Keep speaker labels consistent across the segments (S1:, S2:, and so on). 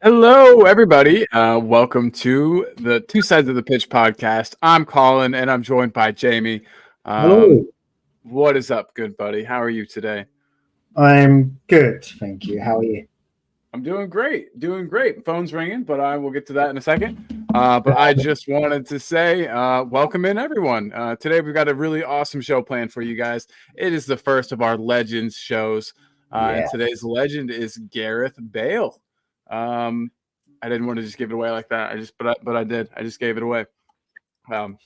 S1: Hello, everybody. Welcome to the Two Sides of the Pitch podcast. I'm Colin, and I'm joined by Jamie.
S2: Hello.
S1: What is up, good buddy? How are you today?
S2: I'm good, thank you. How are you?
S1: I'm doing great, doing great. Phone's ringing, but I will get to that in a second. But I just wanted to say, welcome in, everyone. Today we've got a really awesome show planned for you guys. It is the first of our Legends shows, and
S2: Yeah.
S1: today's legend is Gareth Bale. I didn't want to just give it away like that. But I did. I just gave it away. But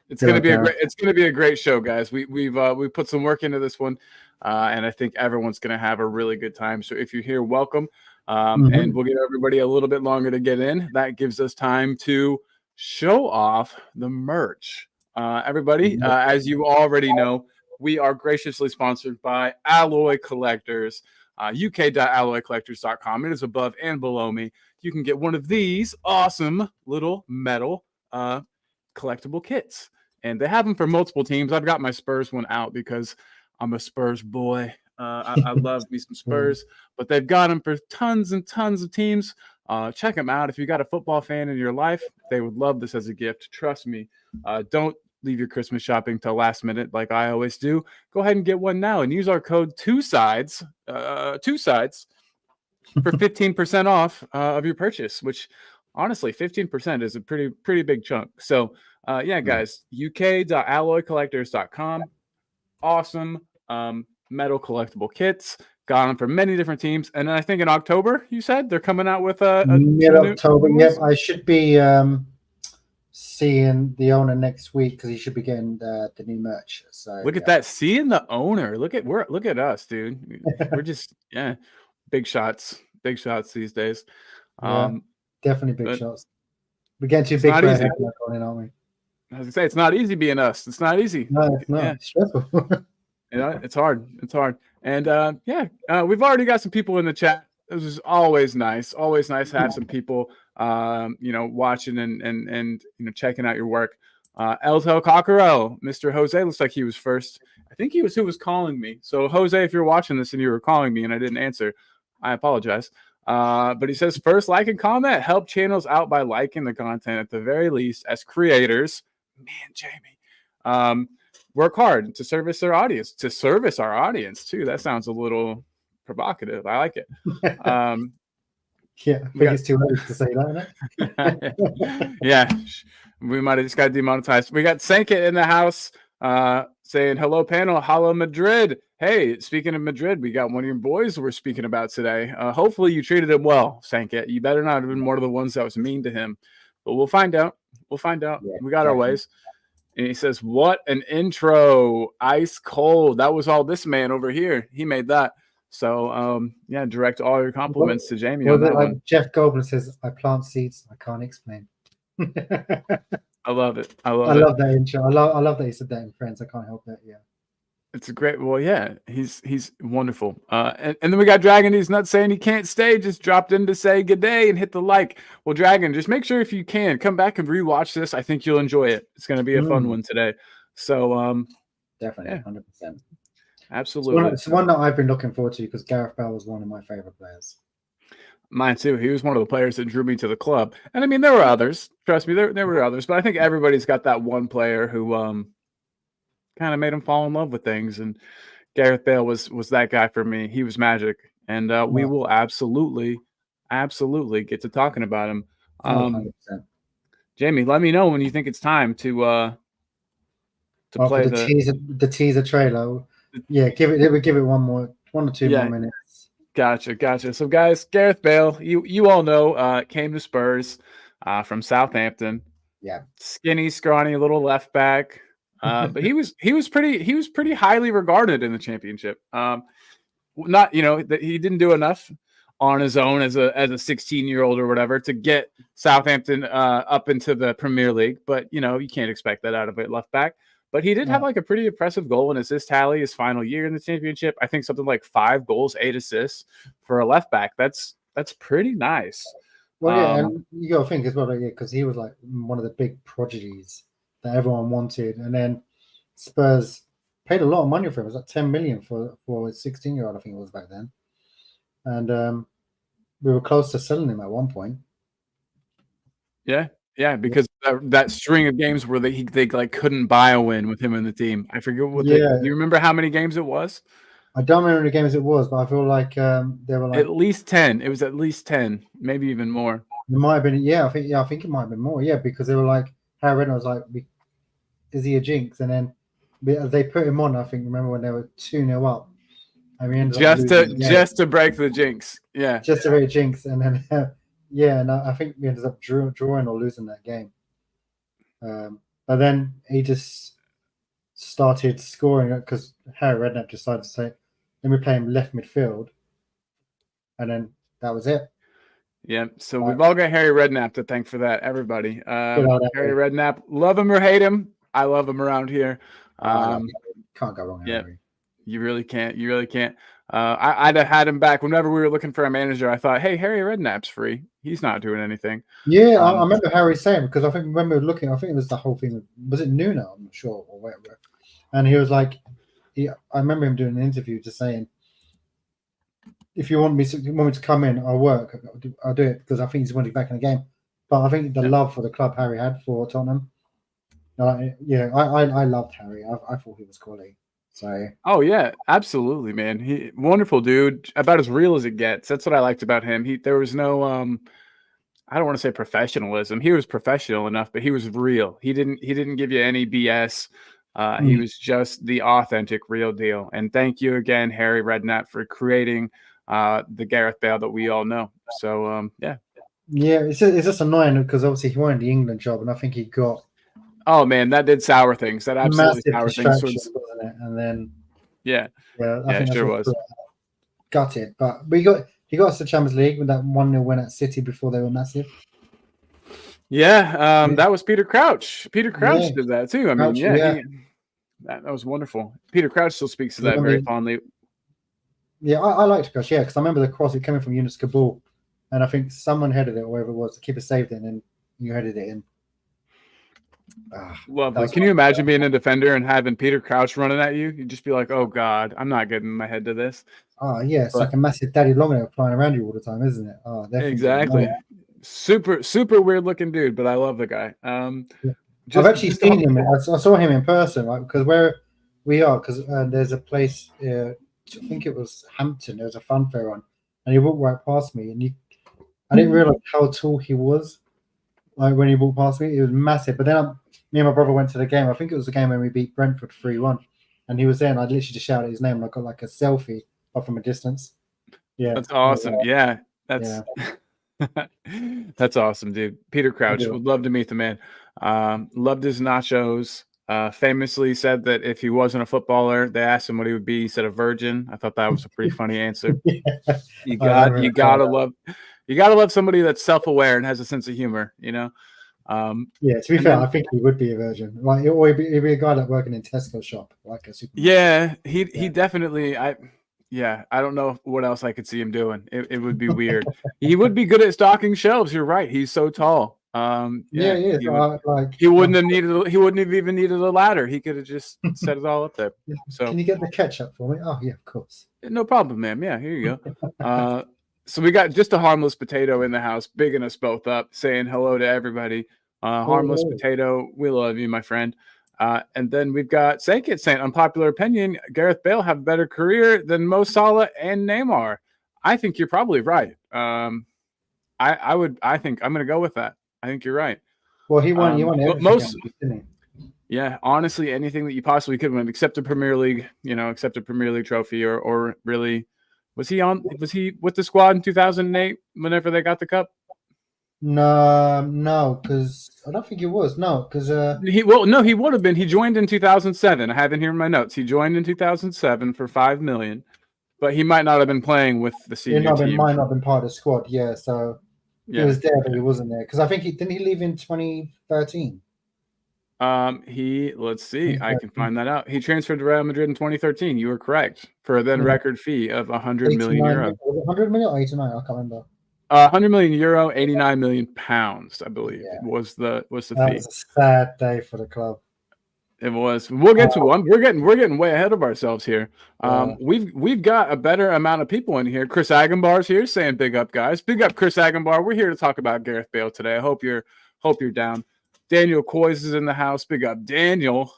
S1: it's
S2: Good
S1: gonna
S2: luck,
S1: be a
S2: Gareth.
S1: great. It's gonna be a great show, guys. We've put some work into this one, and I think everyone's gonna have a really good time. So if you're here, welcome. And
S2: Mhm.
S1: we'll give everybody a little bit longer to get in. That gives us time to show off the merch. Everybody, as you already know, we are graciously sponsored by Alloy Collectors. uk.alloycollectors.com. It is above and below me. You can get one of these awesome little metal collectible kits, and they have them for multiple teams. I've got my Spurs one out because I'm a Spurs boy. I love me some Spurs, but they've got them for tons and tons of teams. Check them out. If you got a football fan in your life, they would love this as a gift. Trust me. Don't leave your Christmas shopping till last minute like I always do. Go ahead and get one now and use our code two sides for 15% off of your purchase, which honestly 15% is a pretty big chunk. So yeah, guys, uk.alloycollectors.com. Awesome metal collectible kits. Got them for many different teams. And then I think in October, you said they're coming out with some new
S2: Mid-October. Yep,
S1: ones.
S2: I should be seeing the owner next week because he should be getting the new merch. So
S1: Look at that. Seeing the owner. Look at us, dude. We're just big shots. Big shots these days.
S2: yeah, definitely big
S1: But
S2: shots. We're getting too
S1: it's
S2: big
S1: not
S2: for our
S1: easy.
S2: head, aren't we?
S1: As I say, it's not easy being us. It's not easy.
S2: No, it's
S1: Yeah.
S2: not. It's stressful.
S1: It's hard. It's hard. And we've already got some people in the chat. This is always nice. Always nice to have some people, watching and checking out your work. Eltel Cockerell, Mr. Jose looks like he was first. I think he was who was calling me. So Jose, if you're watching this and you were calling me and I didn't answer, I apologize. But he says first, like and comment, help channels out by liking the content at the very least as creators. Man, Jamie. Work hard to service our audience too. That sounds a little provocative. I like it.
S2: Yeah, I think it's too early to say that, isn't it?
S1: Yeah, we might have just got demonetized. We got Sankit in the house saying hello panel, hello Madrid. Hey, speaking of Madrid, we got one of your boys we're speaking about today. Hopefully you treated him well, Sankit. You better not have been one of the ones that was mean to him, but we'll find out.
S2: Yeah,
S1: We got our
S2: definitely.
S1: ways. And he says, "What an intro! Ice cold. That was all this man over here. He made that." So, direct all your compliments to Jamie on
S2: Was it
S1: that
S2: like
S1: one.
S2: Jeff Goldblum says, "I plant seeds I can't explain."
S1: I love it. I
S2: I
S1: love it.
S2: love that intro. I love that he said that in Friends. I can't help it. Yeah.
S1: It's a great. Well, yeah, he's wonderful. And then we got Dragon. He's not saying he can't stay. Just dropped in to say good day and hit the like. Well, Dragon, just make sure if you can come back and rewatch this. I think you'll enjoy it. It's going to be a fun one today. So,
S2: Definitely,
S1: yeah,
S2: 100%.
S1: absolutely.
S2: It's one that I've been looking forward to because Gareth Bale was one of my favorite players.
S1: Mine too. He was one of the players that drew me to the club. And I mean, there were others. Trust me, there were others. But I think everybody's got that one player who kind of made him fall in love with things. And Gareth Bale was that guy for me. He was magic. And we will absolutely get to talking about him.
S2: 100%.
S1: Jamie, let me know when you think it's time to
S2: For
S1: play
S2: the teaser trailer, yeah, give it one or two more minutes.
S1: Gotcha. So, guys, Gareth Bale, you all know, came to Spurs from Southampton.
S2: Yeah,
S1: Skinny, scrawny, little left back. But he was pretty highly regarded in the championship. Not that he didn't do enough on his own as a 16-year-old or whatever to get Southampton up into the Premier League. But you can't expect that out of a left back. But he did have like a pretty impressive goal and assist tally his final year in the championship. I think something like 5 goals, 8 assists for a left back. That's pretty nice.
S2: Well, yeah, and you got to think as well, yeah, because he was like one of the big prodigies that everyone wanted, and then Spurs paid a lot of money for him. It was like 10 million for a 16-year-old, I think it was back then. And we were close to selling him at one point.
S1: Yeah, because that string of games where they like couldn't buy a win with him in the team. I forget what do you remember how many games it was?
S2: I don't remember the games it was, but I feel like they were like
S1: at least 10. It was at least 10, maybe even more.
S2: It might have been, I think it might have been more, because they were like, Harry Redknapp was like, is he a jinx? And then they put him on, I think, remember when they were 2-0 up. And we ended up losing
S1: just to break the jinx. Yeah.
S2: Just to break jinx. And then, and I think we ended up drawing or losing that game. But then he just started scoring because Harry Redknapp decided to say, let me play him left midfield. And then that was it.
S1: Yeah, so we've all got Harry Redknapp to thank for that, everybody. Harry Redknapp, love him or hate him, I love him around here.
S2: Can't go wrong.
S1: Yeah, Harry. You really can't. I'd have had him back whenever we were looking for a manager. I thought, hey, Harry Redknapp's free. He's not doing anything.
S2: Yeah, I remember Harry saying, because I think when we were looking, I think it was the whole thing. Was it Nuno? I'm not sure, or whatever. And he was like, I remember him doing an interview just saying, if you want me to come in, I'll work. I'll do it because I think he's wanting back in the game. But I think the love for the club Harry had for Tottenham. I loved Harry. I thought he was quality. So.
S1: Oh yeah, absolutely, man. He wonderful dude. About as real as it gets. That's what I liked about him. There was no I don't want to say professionalism. He was professional enough, but he was real. He didn't give you any BS. He was just the authentic, real deal. And thank you again, Harry Redknapp, for creating the Gareth Bale that we all know. So yeah,
S2: it's just annoying because obviously he wanted the England job, and I think he got.
S1: Oh man, that did sour things. That absolutely sour things,
S2: wasn't it? And then
S1: I think
S2: it
S1: sure was
S2: gutted. But he got us the Champions League with that 1-0 win at City before they were massive.
S1: Yeah, that was Peter Crouch. Peter Crouch did that too. I mean, that was wonderful. Peter Crouch still speaks to that very fondly.
S2: Yeah, I liked Crouch, because I remember the cross coming from Yunus Kabul, and I think someone headed it, or whatever it was, the keeper saved it, and then you headed it in.
S1: Lovely. Can you imagine being a defender and having Peter Crouch running at you? You'd just be like, oh God, I'm not getting my head to this.
S2: Oh yeah, it's like a massive daddy long nail flying around you all the time, isn't it? Oh,
S1: exactly. Super weird looking dude, but I love the guy.
S2: I've actually seen him. I saw him in person, right? Because where we are, because there's a place, I think it was Hampton. There was a fun fair on, and he walked right past me, and I didn't realize how tall he was. Like when he walked past me, it was massive. But then me and my brother went to the game. I think it was the game when we beat Brentford 3-1, and he was there, and I literally just shouted his name, and I got like a selfie, but from a distance. Yeah,
S1: that's awesome. Yeah, that's that's awesome, dude. Peter Crouch, would love to meet the man. Loved his nachos. Famously said that if he wasn't a footballer, they asked him what he would be. He said a virgin. I thought that was a pretty funny answer. You gotta love somebody that's self-aware and has a sense of humor, to
S2: be fair, I think he would be a virgin. Like he'd be a guy that working in Tesco shop, like a supermarket.
S1: Yeah, he definitely. I don't know what else I could see him doing. It would be weird. He would be good at stocking shelves. You're right. He's so tall. He wouldn't have even needed a ladder. He could have just set it all up there. So
S2: can you get the ketchup for me? Oh yeah, of course.
S1: No problem, ma'am. Yeah, here you go. So we got just a harmless potato in the house, bigging us both up, saying hello to everybody. Harmless potato, we love you, my friend. And then we've got Sankit saying, unpopular opinion, Gareth Bale have a better career than Mo Salah and Neymar. I think you're probably right. I think I'm going to go with that. I think you're right.
S2: Well, he won everything, didn't he?
S1: Yeah, honestly, anything that you possibly could win, except a Premier League, except a Premier League trophy, or really, was he with the squad in 2008 whenever they got the cup?
S2: No, because I don't think he was. No, because
S1: he would have been. He joined in 2007. I have it here in my notes. He joined in 2007 for $5 million, but he might not have been playing with the senior team.
S2: Might not have been part of the squad. Yeah, so he was there, but he wasn't there because I think didn't he leave in 2013?
S1: Let's see. I can find that out. He transferred to Real Madrid in 2013. You were correct for a then record fee of 100 million euro.
S2: 100 million or 89? I can't remember.
S1: 100 million euro, 89 million pounds, I believe, was the fee.
S2: That was a sad day for the club.
S1: It was. We'll get to one. We're getting way ahead of ourselves here. We've got a better amount of people in here. Chris Agambar's here saying big up, guys. Big up, Chris Agambar. We're here to talk about Gareth Bale today. I hope you're down. Daniel Coys is in the house. Big up, Daniel.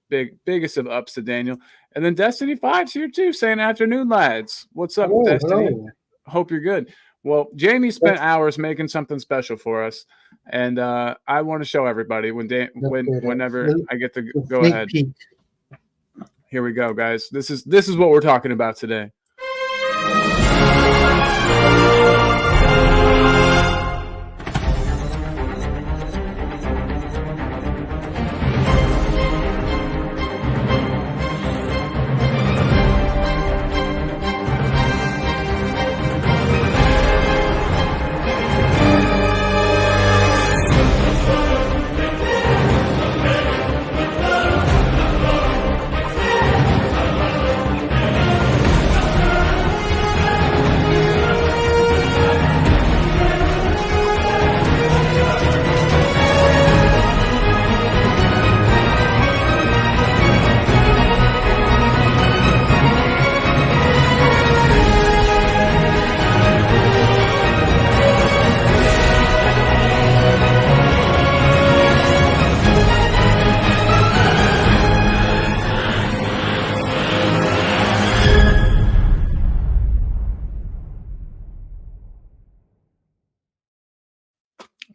S1: Biggest of ups to Daniel. And then Destiny 5's here too, saying afternoon, lads. What's up, Destiny? Hello. Hope you're good. Well, Jamie spent hours making something special for us, and I want to show everybody whenever I get to go ahead. Here we go, guys. This is what we're talking about today.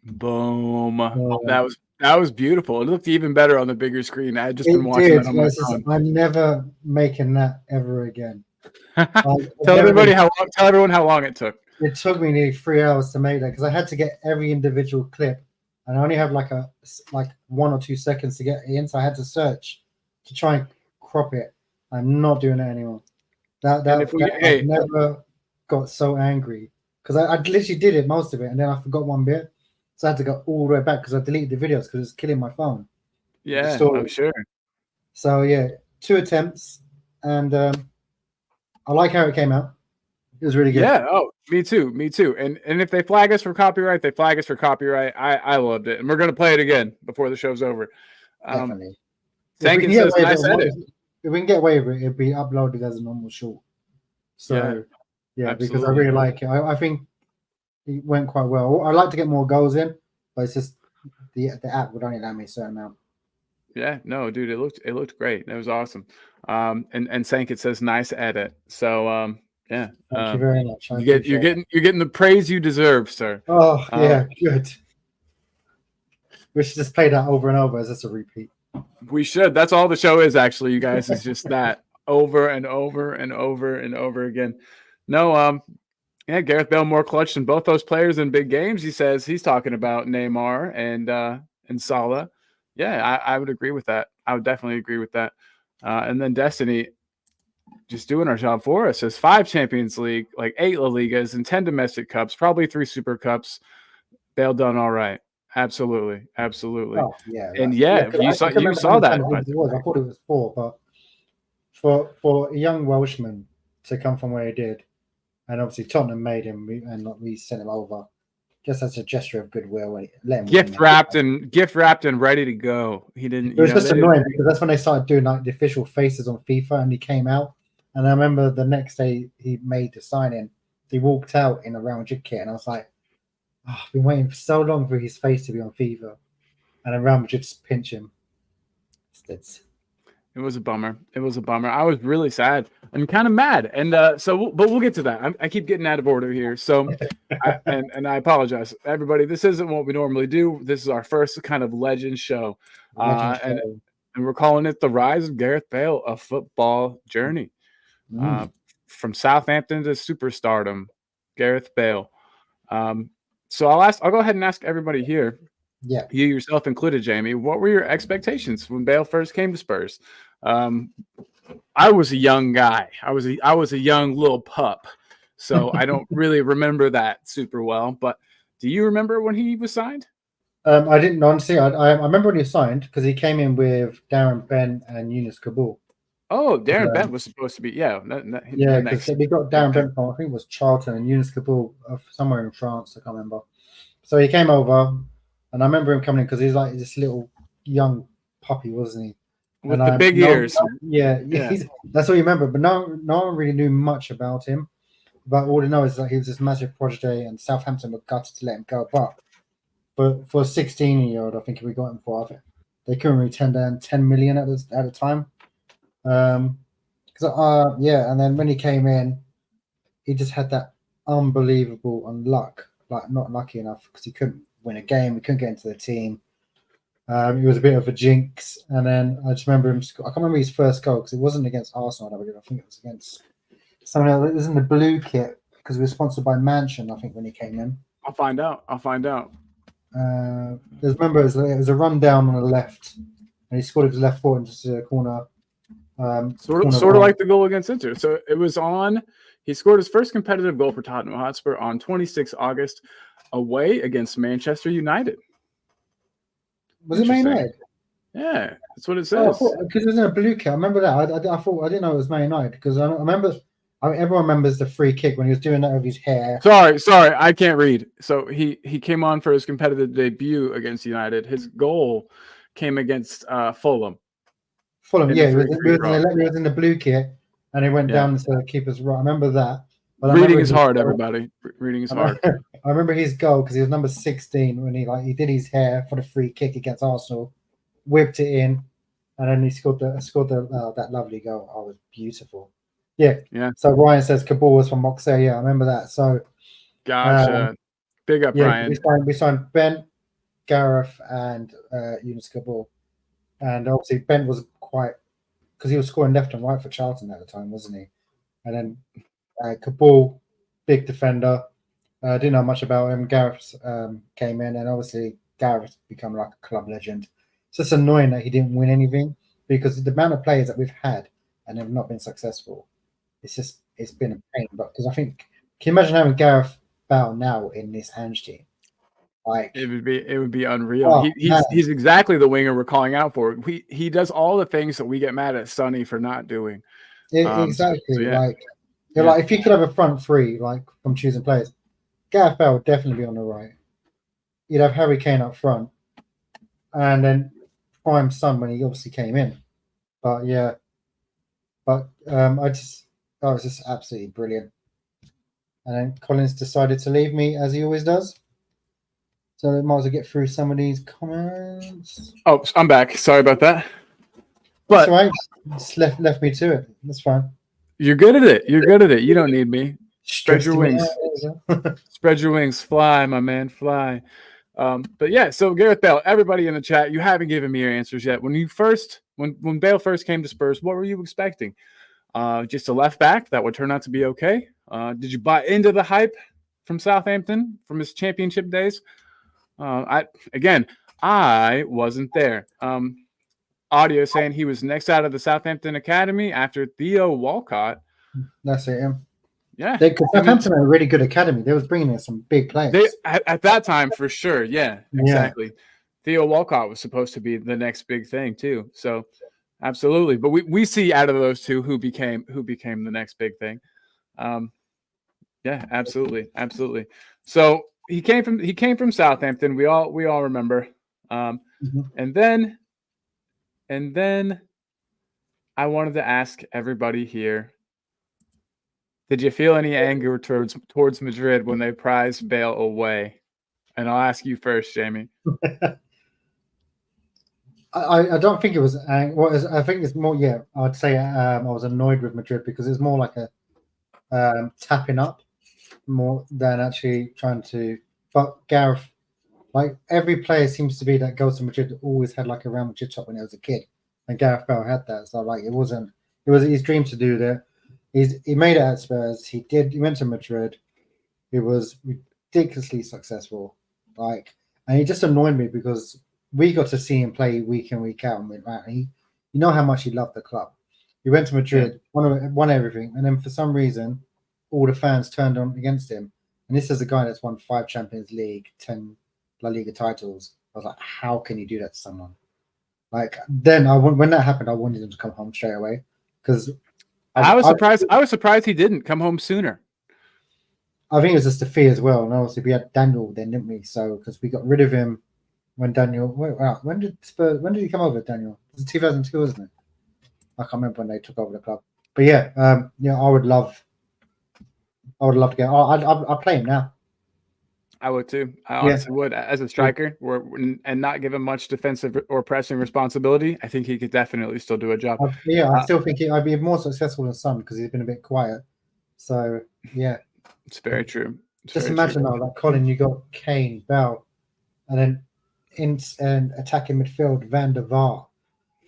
S1: Boom. That was beautiful. It looked even better on the bigger screen. I had just been watching it on my phone.
S2: I'm never making that ever again.
S1: Tell everyone how long it took.
S2: It took me nearly 3 hours to make that because I had to get every individual clip, and I only have like 1 or 2 seconds to get it in, so I had to search to try and crop it. I'm not doing it anymore. I never got so angry because I literally did it, most of it, and then I forgot one bit. So I had to go all the way back because I deleted the videos because it's killing my phone.
S1: Yeah, I'm sure.
S2: So yeah, 2 attempts, and I like how it came out. It was really good.
S1: Yeah. Oh, me too. And if they flag us for copyright, they flag us for copyright. I loved it, and we're gonna play it again before the show's over.
S2: Definitely.
S1: If
S2: we can get away with it, it'll be uploaded as a normal short. So yeah, because I really like it. I think it went quite well. I'd like to get more goals in, but it's just the app would only allow me a certain amount.
S1: Yeah, no, dude, it looked great. It was awesome. And Sank, it says nice edit. So yeah.
S2: Thank you very much.
S1: You're getting the praise you deserve, sir.
S2: Oh yeah, good. We should just play that over and over as just a repeat.
S1: We should. That's all the show is, actually, you guys. Is just that over and over and over and over again. No, yeah, Gareth Bale more clutch than both those players in big games. He says he's talking about Neymar and Salah. Yeah, I would agree with that. I would definitely agree with that. And then Destiny just doing our job for us. Says 5 Champions League, like 8 La Ligas and 10 domestic cups, probably 3 Super Cups. Bale done all right. Absolutely.
S2: Oh, yeah.
S1: And yeah, you saw that.
S2: I thought it was 4, but for a young Welshman to come from where he did, and obviously Tottenham made him and we sent him over just as a gesture of goodwill.
S1: Gift wrapped and ready to go. He didn't.
S2: It was just annoying because that's when they started doing like the official faces on FIFA, and he came out. And I remember the next day he made the sign-in. He walked out in a Real Madrid kit, and I was like, oh, I've been waiting for so long for his face to be on FIFA, and then Real Madrid just pinch him.
S1: It was a bummer. I was really sad and kind of mad. And but we'll get to that. I keep getting out of order here. So, and I apologize, everybody. This isn't what we normally do. This is our first kind of legend show, and we're calling it the Rise of Gareth Bale, a football journey, from Southampton to superstardom. Gareth Bale. So I'll go ahead and ask everybody here.
S2: Yeah,
S1: you yourself included, Jamie. What were your expectations when Bale first came to Spurs? I was a young guy. I was a young little pup, so I don't really remember that super well. But do you remember when he was signed?
S2: I didn't, honestly. I remember when he was signed because he came in with Darren Bent and Yunus Kabul.
S1: Oh, Darren Bent was supposed to be
S2: because we got Darren Bent from, I think it was Charlton, and Yunus Kabul somewhere in France. I can't remember. So he came over. And I remember him coming in because he's like this little young puppy, wasn't he?
S1: With the big ears.
S2: Yeah. That's all you remember. But no one really knew much about him. But all they know is that he was this massive prodigy, and Southampton were gutted to let him go. But for a 16-year-old, I think we got him for, I think they couldn't really turn down 10 million at the time. And then when he came in, he just had that unbelievable luck, like not lucky enough because he couldn't win a game, he couldn't get into the team. He was a bit of a jinx, and then I just remember him. I can't remember his first goal because it wasn't against Arsenal. I think it was against someone else. It was in the blue kit because we were sponsored by Mansion. I think when he came in.
S1: I'll find out.
S2: Remember, it was a run down on the left, and he scored with his left foot into the corner.
S1: Sort of like the goal against Inter. So it was on. He scored his first competitive goal for Tottenham Hotspur on 26 August away against Manchester United.
S2: Was it Man United?
S1: Yeah, that's what it says.
S2: Because it was in a blue kit. I remember that. I thought I didn't know it was Man United because I remember. Everyone remembers the free kick when he was doing that over his hair.
S1: Sorry, I can't read. So he came on for his competitive debut against United. His goal came against Fulham.
S2: Fulham, yeah, he was in the blue kit, and he went down to the keeper's right. I remember that. But
S1: reading is hard, everybody. Reading is hard.
S2: I remember his goal because he was number 16 when he did his hair for the free kick against Arsenal, whipped it in, and then he scored that lovely goal. Oh, it was beautiful. Yeah. So Ryan says Kabul was from Moxley. Yeah, I remember that. So,
S1: gotcha. Big up, Ryan.
S2: We signed Ben, Gareth, and Yunus Kabul, and obviously Ben was quite because he was scoring left and right for Charlton at the time, wasn't he? And then Kabul, big defender. Didn't know much about him. Gareth came in, and obviously Gareth become like a club legend. It's just annoying that he didn't win anything because the amount of players that we've had and have not been successful. It's been a pain, but because I think, can you imagine having Gareth Bale now in this Ange team? Like
S1: it would be unreal. He's exactly the winger we're calling out for. He does all the things that we get mad at Sonny for not doing.
S2: Exactly. Like if you could have a front three, like from choosing players, Gareth Bale would definitely be on the right. You'd have Harry Kane up front, and then prime Son when he obviously came in. But it was just absolutely brilliant. And then Collins decided to leave me as he always does. So we might as well get through some of these comments.
S1: Oh, I'm back. Sorry about that. But
S2: that's all right. Just left me to it. That's fine.
S1: You're good at it. You don't need me. Spread your wings. Spread your wings. Fly, my man. Fly. But yeah, so Gareth Bale, everybody in the chat, you haven't given me your answers yet. When Bale first came to Spurs, what were you expecting? Just a left back that would turn out to be okay. Did you buy into the hype from Southampton from his championship days? I wasn't there. Audio saying he was next out of the Southampton academy after Theo Walcott.
S2: That's it.
S1: Yeah.
S2: Southampton had a really good academy. They was bringing in some big players.
S1: At that time, for sure. Yeah, exactly. Yeah. Theo Walcott was supposed to be the next big thing too. So absolutely. But we see out of those two who became the next big thing. Yeah, absolutely. So he came from Southampton. We all remember. And then I wanted to ask everybody here, did you feel any anger towards Madrid when they prized Bale away? And I'll ask you first, Jamie.
S2: I don't think it was anger. I think it's more, I'd say I was annoyed with Madrid because it's more like a tapping up more than actually trying to. But Gareth, like every player seems to be that goes to Madrid always had like a Real Madrid top when he was a kid, and Gareth Bale had that. So like it was his dream to do that. He made it at Spurs. He went to Madrid. He was ridiculously successful. And he just annoyed me because we got to see him play week in, week out. You know how much he loved the club. He went to Madrid, won everything, and then for some reason, all the fans turned on against him. And this is a guy that's won 5 Champions League, 10 La Liga titles. I was like, how can you do that to someone? Then when that happened, I wanted him to come home straight away because
S1: I was surprised. I was surprised he didn't come home sooner.
S2: I think it was just the fee as well. And obviously we had Daniel then, didn't we? So because we got rid of him when Daniel. When did Spurs? When did he come over, Daniel? It was 2002, wasn't it? I can't remember when they took over the club. But yeah, I would love to get. I'll play him now.
S1: I would too. I honestly would. As a striker, and not give him much defensive or pressing responsibility, I think he could definitely still do a job.
S2: I still think I'd be more successful than Son because he's been a bit quiet. So yeah,
S1: it's very true.
S2: Just imagine now, like Colin, you got Kane, Bell, and then in attacking midfield, Van der Vaart.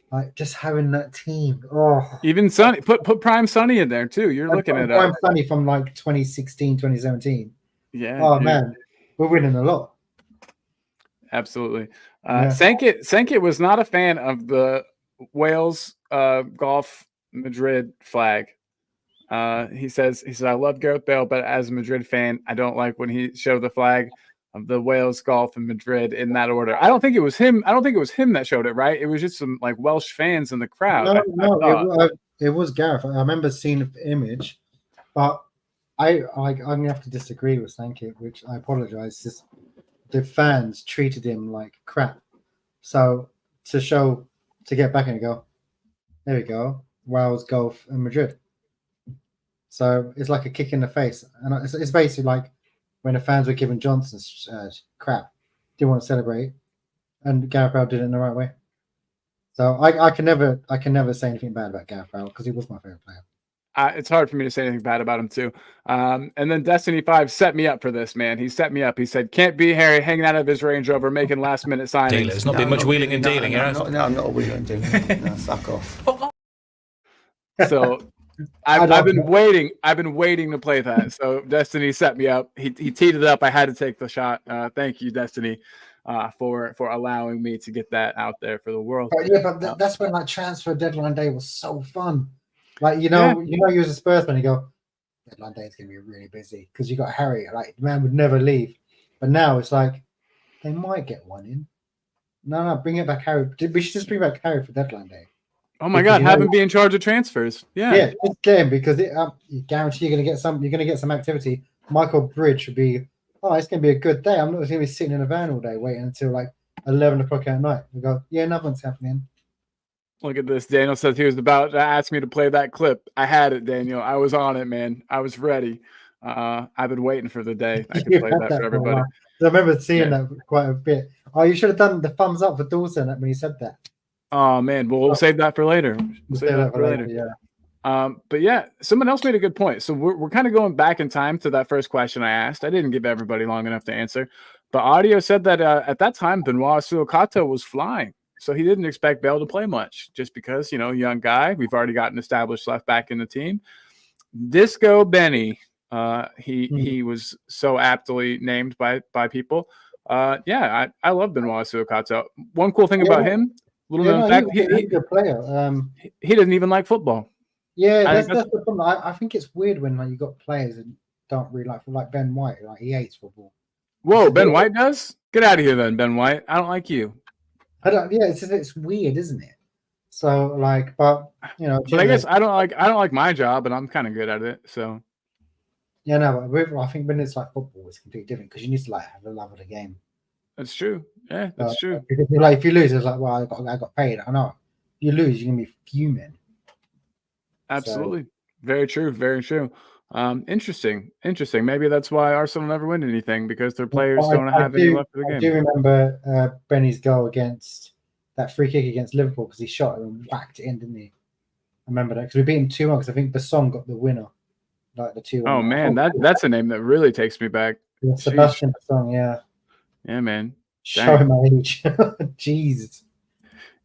S2: Like just having that team. Oh,
S1: even Sonny, put Prime Sonny in there too. You're looking at
S2: Prime Sonny from like 2016, 2017.
S1: Yeah.
S2: Oh man, we're winning a lot.
S1: Absolutely. Sankit was not a fan of the Wales golf Madrid flag. He says I love Gareth Bale, but as a Madrid fan, I don't like when he showed the flag of the Wales golf and Madrid in that order. I don't think it was him. I don't think it was him that showed it, right? It was just some like Welsh fans in the crowd.
S2: It was Gareth. I remember seeing the image, but I'm gonna have to disagree with Sankit, which I apologize. Just the fans treated him like crap. So to get back and go, there we go, Wales golf and Madrid. So it's like a kick in the face, and it's basically like when the fans were giving Johnson crap, didn't want to celebrate, and Gareth Bale did it in the right way. So I can never say anything bad about Gareth Bale because he was my favorite player.
S1: It's hard for me to say anything bad about him too. And then Destiny 5 set me up for this, man. He set me up. He said, "Can't be Harry hanging out of his Range Rover making last minute signings."
S3: There's not been much wheeling and dealing,
S4: I'm not a wheeling and dealing. No, fuck off.
S1: So I've been waiting to play that. So Destiny set me up. He teed it up. I had to take the shot. Thank you, Destiny, for allowing me to get that out there for the world.
S2: But that's when like transfer deadline day was so fun. Like you know, you as a Spurs fan, you go, deadline day is gonna be really busy because you got Harry. Like the man would never leave. But now it's like they might get one in. No, bring it back, Harry. We should just bring back Harry for deadline day.
S1: Oh my God, have him be in charge of transfers. Yeah,
S2: just get him because you guarantee you're gonna get some. You're gonna get some activity. Michael Bridge would be. Oh, it's gonna be a good day. I'm not gonna be sitting in a van all day waiting until like 11 o'clock at night. We go, nothing's happening.
S1: Look at this. Daniel says he was about to ask me to play that clip. I had it, Daniel. I was on it, man. I was ready. I've been waiting for the day I could play that for everybody.
S2: I remember seeing that quite a bit. Oh, you should have done the thumbs up for Dawson when he said that.
S1: Oh man, we'll save that for later. We'll save that for later.
S2: Yeah.
S1: But yeah, someone else made a good point. So we're kind of going back in time to that first question I asked. I didn't give everybody long enough to answer, but Audio said that at that time Benoit Suokato was flying, so he didn't expect Bale to play much, just because young guy. We've already got an established left back in the team. Disco Benny, he was so aptly named by people. I love Benoit Suokato. One cool thing about him. He's a
S2: good player.
S1: He doesn't even like football.
S2: Yeah, that's the problem. I think it's weird when you got players that don't really like Ben White. Like he hates football.
S1: Whoa, Ben White does? Get out of here then, Ben White. I don't like you.
S2: I don't. Yeah, it's weird, isn't it? So but
S1: But I guess I don't like my job, and I'm kind of good at it. So.
S2: Yeah, no, but I think when it's like football, it's completely different because you need to have the love of the game.
S1: That's true. Yeah, that's true.
S2: Because if you lose, it's like, well, I got paid. I know. You lose, you're gonna be fuming.
S1: Absolutely. So. Very true. Very true. Interesting. Maybe that's why Arsenal never win anything, because their players don't have any left of the game.
S2: I do remember Benny's goal against that free kick against Liverpool because he shot it and whacked it in, didn't he? I remember that because we beat him 2-1 because I think Basson got the winner, like the 2-1.
S1: Oh man, that's a name that really takes me back.
S2: Yeah, Sebastian Basson, yeah.
S1: Yeah, man.
S2: Showing my age. Jeez.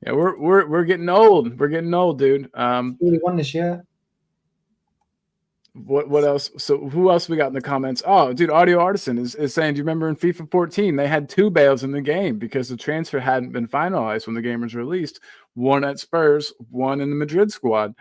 S1: Yeah, we're getting old. We're getting old, dude.
S2: We won this year.
S1: What else? So who else we got in the comments? Oh, dude, Audio Artisan is saying, do you remember in FIFA 14 they had 2 Bales in the game because the transfer hadn't been finalized when the game was released? One at Spurs, one in the Madrid squad.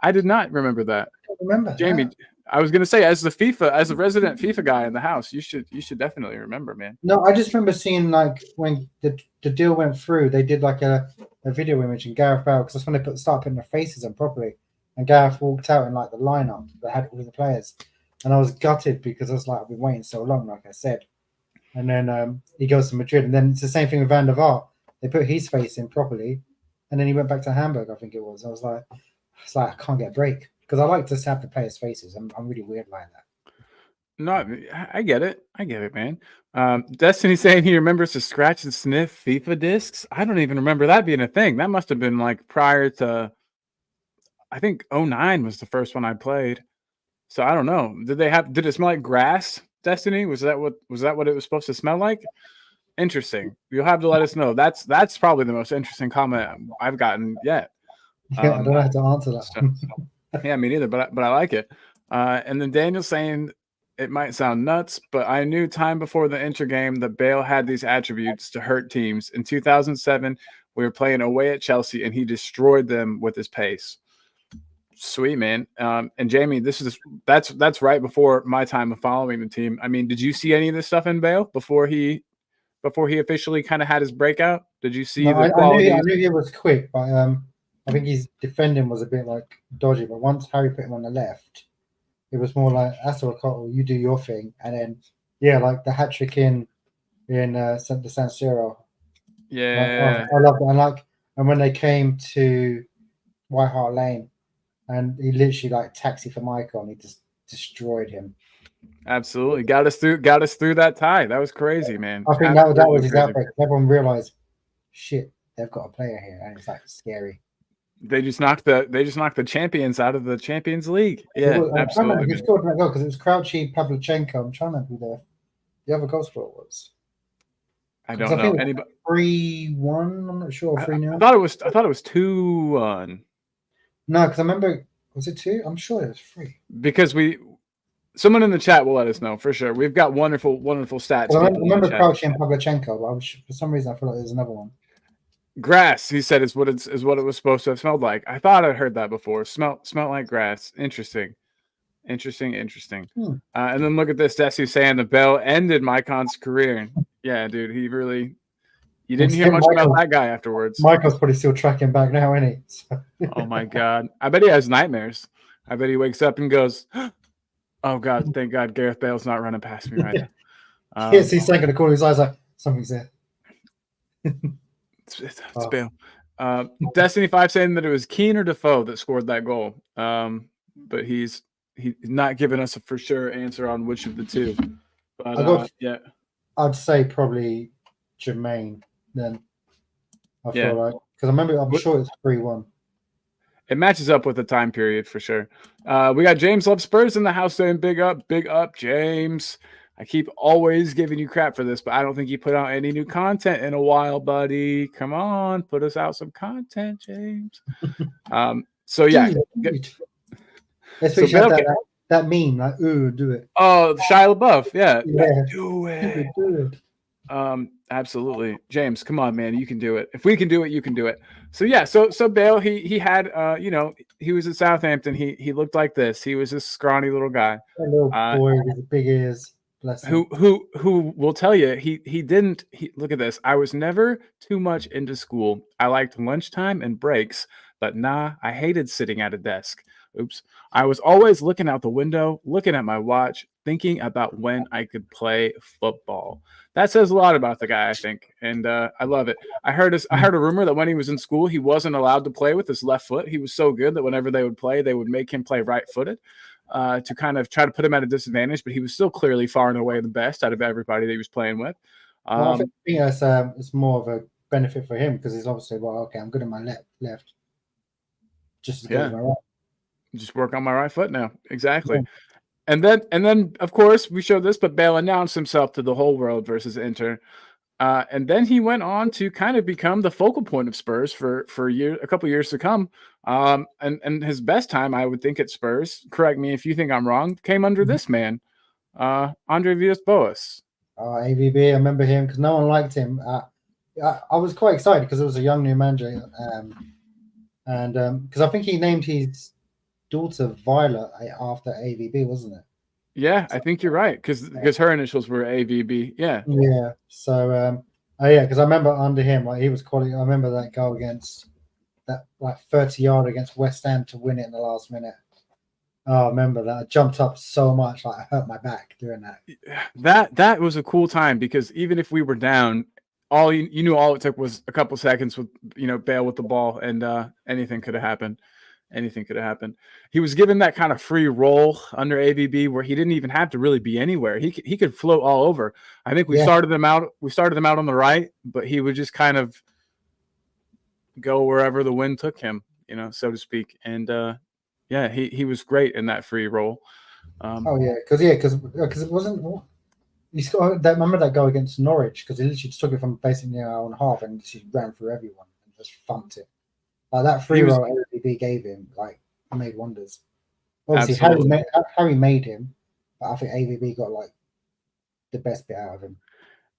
S1: I did not remember that.
S2: I remember
S1: Jamie.
S2: That.
S1: I was gonna say, as a resident FIFA guy in the house, you should definitely remember, man.
S2: No, I just remember seeing when the deal went through, they did a video image and Gareth Bale, because that's when they started putting their faces on properly, and Gareth walked out in the lineup that had all the players, and I was gutted because I was like, I've been waiting so long, like I said. and then he goes to Madrid, and then it's the same thing with Van der Vaart. They put his face in properly, and then he went back to Hamburg. I think it was. I was like, I can't get a break because I like to have the players' faces. I'm really weird like that.
S1: No, I get it. I get it, man. Destiny saying he remembers to scratch and sniff FIFA discs. I don't even remember that being a thing. That must have been like prior to, I think 09 was the first one I played. So I don't know. Did it smell like grass, Destiny? Was that what it was supposed to smell like? Interesting. You'll have to let us know. That's probably the most interesting comment I've gotten yet.
S2: Yeah, I don't have to answer that.
S1: Yeah, me neither, but I like it. And then Daniel saying it might sound nuts, but I knew time before the Inter game that Bale had these attributes to hurt teams. In 2007, we were playing away at Chelsea, and he destroyed them with his pace. Sweet, man. And Jamie, that's right before my time of following the team. I mean, did you see any of this stuff in Bale before he officially kind of had his breakout? Did you see the quality?
S2: I knew he was quick, but I think his defending was a bit like dodgy. But once Harry put him on the left, it was more like, Astor, you do your thing. And then, like the hat trick in the San Siro.
S1: Yeah.
S2: I love that. And when they came to White Hart Lane, and he literally like taxied for Michael, and he just destroyed him.
S1: Absolutely. Got us through that tie. That was crazy, man.
S2: I think that was his outbreak. Everyone realized, shit, they've got a player here, and it's like scary.
S1: They just knocked the champions out of the Champions League. Yeah, absolutely.
S2: He scored that goal because it was Crouchy, Pavlyuchenko. I'm trying to remember who the other goal scorer was.
S1: I don't know. Anybody
S2: 3-1. I'm not sure. 3-0.
S1: I thought it was 2-1.
S2: No, because I remember. Was it 2? I'm sure it was 3.
S1: Because someone in the chat will let us know for sure. We've got wonderful stats.
S2: Well, I remember Crouchy and Pavlyuchenko, but for some reason I feel like there's another one.
S1: Grass, he said, is what it was supposed to have smelled like. I thought I'd heard that before. Smell like grass. Interesting. And then look at this. Desi saying the Bell ended Mycon's career. Yeah, dude, you didn't hear much about that guy afterwards.
S2: Michael's probably still tracking back now, isn't he? So.
S1: Oh my God. I bet he has nightmares. I bet he wakes up and goes, oh God, thank God Gareth Bale's not running past me right now.
S2: Yes, he's saying in the corner of his eyes like, something's there.
S1: It's Bale. Destiny 5 saying that it was Keane or Defoe that scored that goal. But he's not giving us a for sure answer on which of the two. But yeah.
S2: I'd say probably Jermaine then. I feel like. Because I'm sure it's 3-1.
S1: It matches up with the time period for sure. We got James Love Spurs in the house saying big up, James. I keep always giving you crap for this, but I don't think you put out any new content in a while, buddy. Come on, put us out some content, James. So yeah.
S2: Let's that meme, like, ooh, do it.
S1: Oh, Shia LaBeouf, yeah.
S2: Do it.
S1: Absolutely. James, come on, man. You can do it. If we can do it, you can do it. So yeah, so Bale, he had he was at Southampton. He looked like this. He was this scrawny little guy.
S2: A little boy with big ears.
S1: Who will tell you he look at this. I was never too much into school. I liked lunchtime and breaks, but I hated sitting at a desk. Oops. I was always looking out the window, looking at my watch, thinking about when I could play football. That says a lot about the guy, I think, and I love it. I heard a rumor that when he was in school, he wasn't allowed to play with his left foot. He was so good that whenever they would play, they would make him play right-footed to kind of try to put him at a disadvantage. But he was still clearly far and away the best out of everybody that he was playing with.
S2: I think it's more of a benefit for him because he's obviously I'm good at my left, just as good as my right.
S1: Just work on my right foot now. Exactly. Yeah. And then of course we showed this, but Bale announced himself to the whole world versus Inter. And then he went on to kind of become the focal point of Spurs for a couple years to come. And his best time, I would think, at Spurs, correct me if you think I'm wrong, came under this man, Andre Villas-Boas.
S2: AVB, I remember him because no one liked him. I was quite excited because it was a young new manager. And because I think he named his daughter Violet after AVB, wasn't it?
S1: Yeah, I think you're right because her initials were AVB. Yeah.
S2: Yeah. So because I remember under him, like he was quality. I remember that goal against that 30-yard against West Ham to win it in the last minute. Oh, I remember that. I jumped up so much, like I hurt my back doing that.
S1: That was a cool time because even if we were down, all you knew all it took was a couple seconds with Bale with the ball, and anything could have happened. Anything could have happened. He was given that kind of free role under AVB where he didn't even have to really be anywhere. He could float all over. I think we started them out. We started them out on the right, but he would just kind of go wherever the wind took him, so to speak. And he was great in that free role.
S2: Because it wasn't. You remember that goal against Norwich because he literally just took it from basically an hour and a half and just ran through everyone and just thumped it. Like that free role AVB gave him, like made wonders. Obviously, Harry made him, but I think AVB got like the best bit out of him.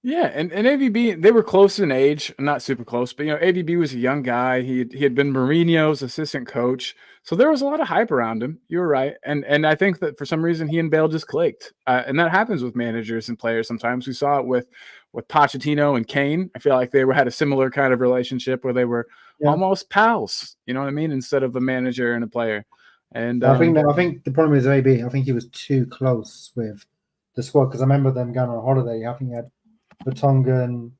S1: Yeah, and AVB, they were close in age, not super close, but AVB was a young guy. He had been Mourinho's assistant coach, so there was a lot of hype around him. You were right, and I think that for some reason he and Bale just clicked, and that happens with managers and players sometimes. We saw it with Pochettino and Kane. I feel like they had a similar kind of relationship where they were almost pals. You know what I mean? Instead of a manager and a player. And
S2: I think the problem is AB. I think he was too close with the squad because I remember them going on holiday. I think he had Vertonghen,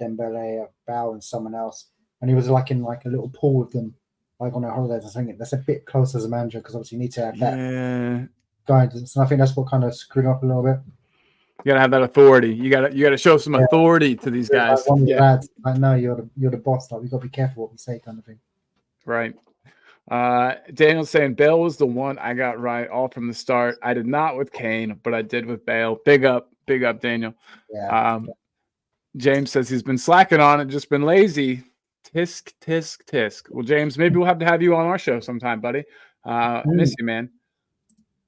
S2: Dembele, Bale, and someone else, and he was like in like a little pool with them, like on their holidays. I think that's a bit close as a manager because obviously you need to have that guidance, and I think that's what kind of screwed up a little bit.
S1: You gotta have that authority. You gotta show some authority to these guys.
S2: Like one of the lads, like, no, you're the boss. Like we got to be careful what we say, kind of thing.
S1: Right. Daniel's saying Bale was the one I got right all from the start. I did not with Kane, but I did with Bale. Big up, Daniel.
S2: Yeah.
S1: James says he's been slacking on it, just been lazy. Tisk, tisk, tisk. Well, James, maybe we'll have to have you on our show sometime, buddy. Miss you, man.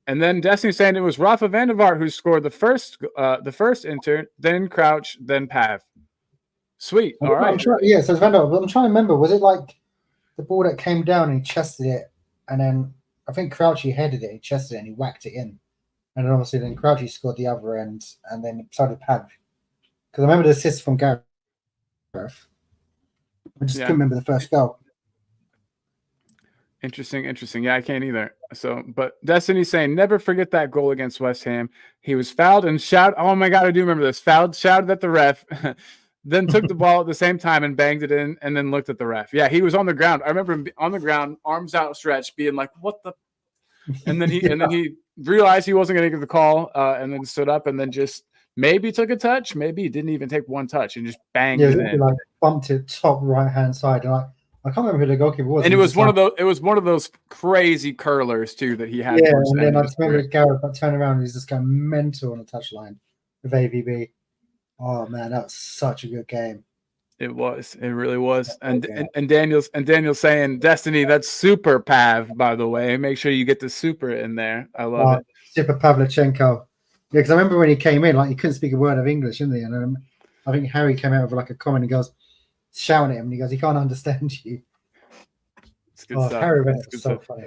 S1: And then Destiny saying it was Rafa van der Vaart who scored the first Inter, then Crouch, then Pav. Sweet. All right.
S2: So it's Van der Vaart. I'm trying to remember. Was it like the ball that came down and he chested it, and then I think Crouchy headed it, he chested it, and he whacked it in. And then obviously then Crouchy scored the other end, and then so did Pav. Because I remember the assist from Gareth. I just couldn't remember the first goal.
S1: Interesting. Yeah, I can't either. So, but Destiny's saying, never forget that goal against West Ham. He was fouled and shouted. Oh my God, I do remember this. Shouted at the ref, then took the ball at the same time and banged it in, and then looked at the ref. Yeah, he was on the ground. I remember him on the ground, arms outstretched, being like, "What the?" And then he realized he wasn't going to get the call, and then stood up, and then just maybe took a touch, maybe he didn't even take one touch, and just banged it in.
S2: Like bumped it top right hand side, and I can't remember who the goalkeeper was.
S1: And it was one of those crazy curlers too that he had.
S2: Yeah, and then I just remember Gareth turned around and he's just going mental on the touchline with AVB. Oh man, that was such a good game.
S1: It was. It really was. And Daniel's saying, Destiny, that's super Pav, by the way. Make sure you get the super in there. I love it.
S2: Super Pavlyuchenko. Yeah, because I remember when he came in, like he couldn't speak a word of English, didn't he? And I think Harry came out with like a comment and goes, shouting at him, and he goes, he can't understand you.
S1: It's good stuff.
S2: Harry Redknapp was so funny.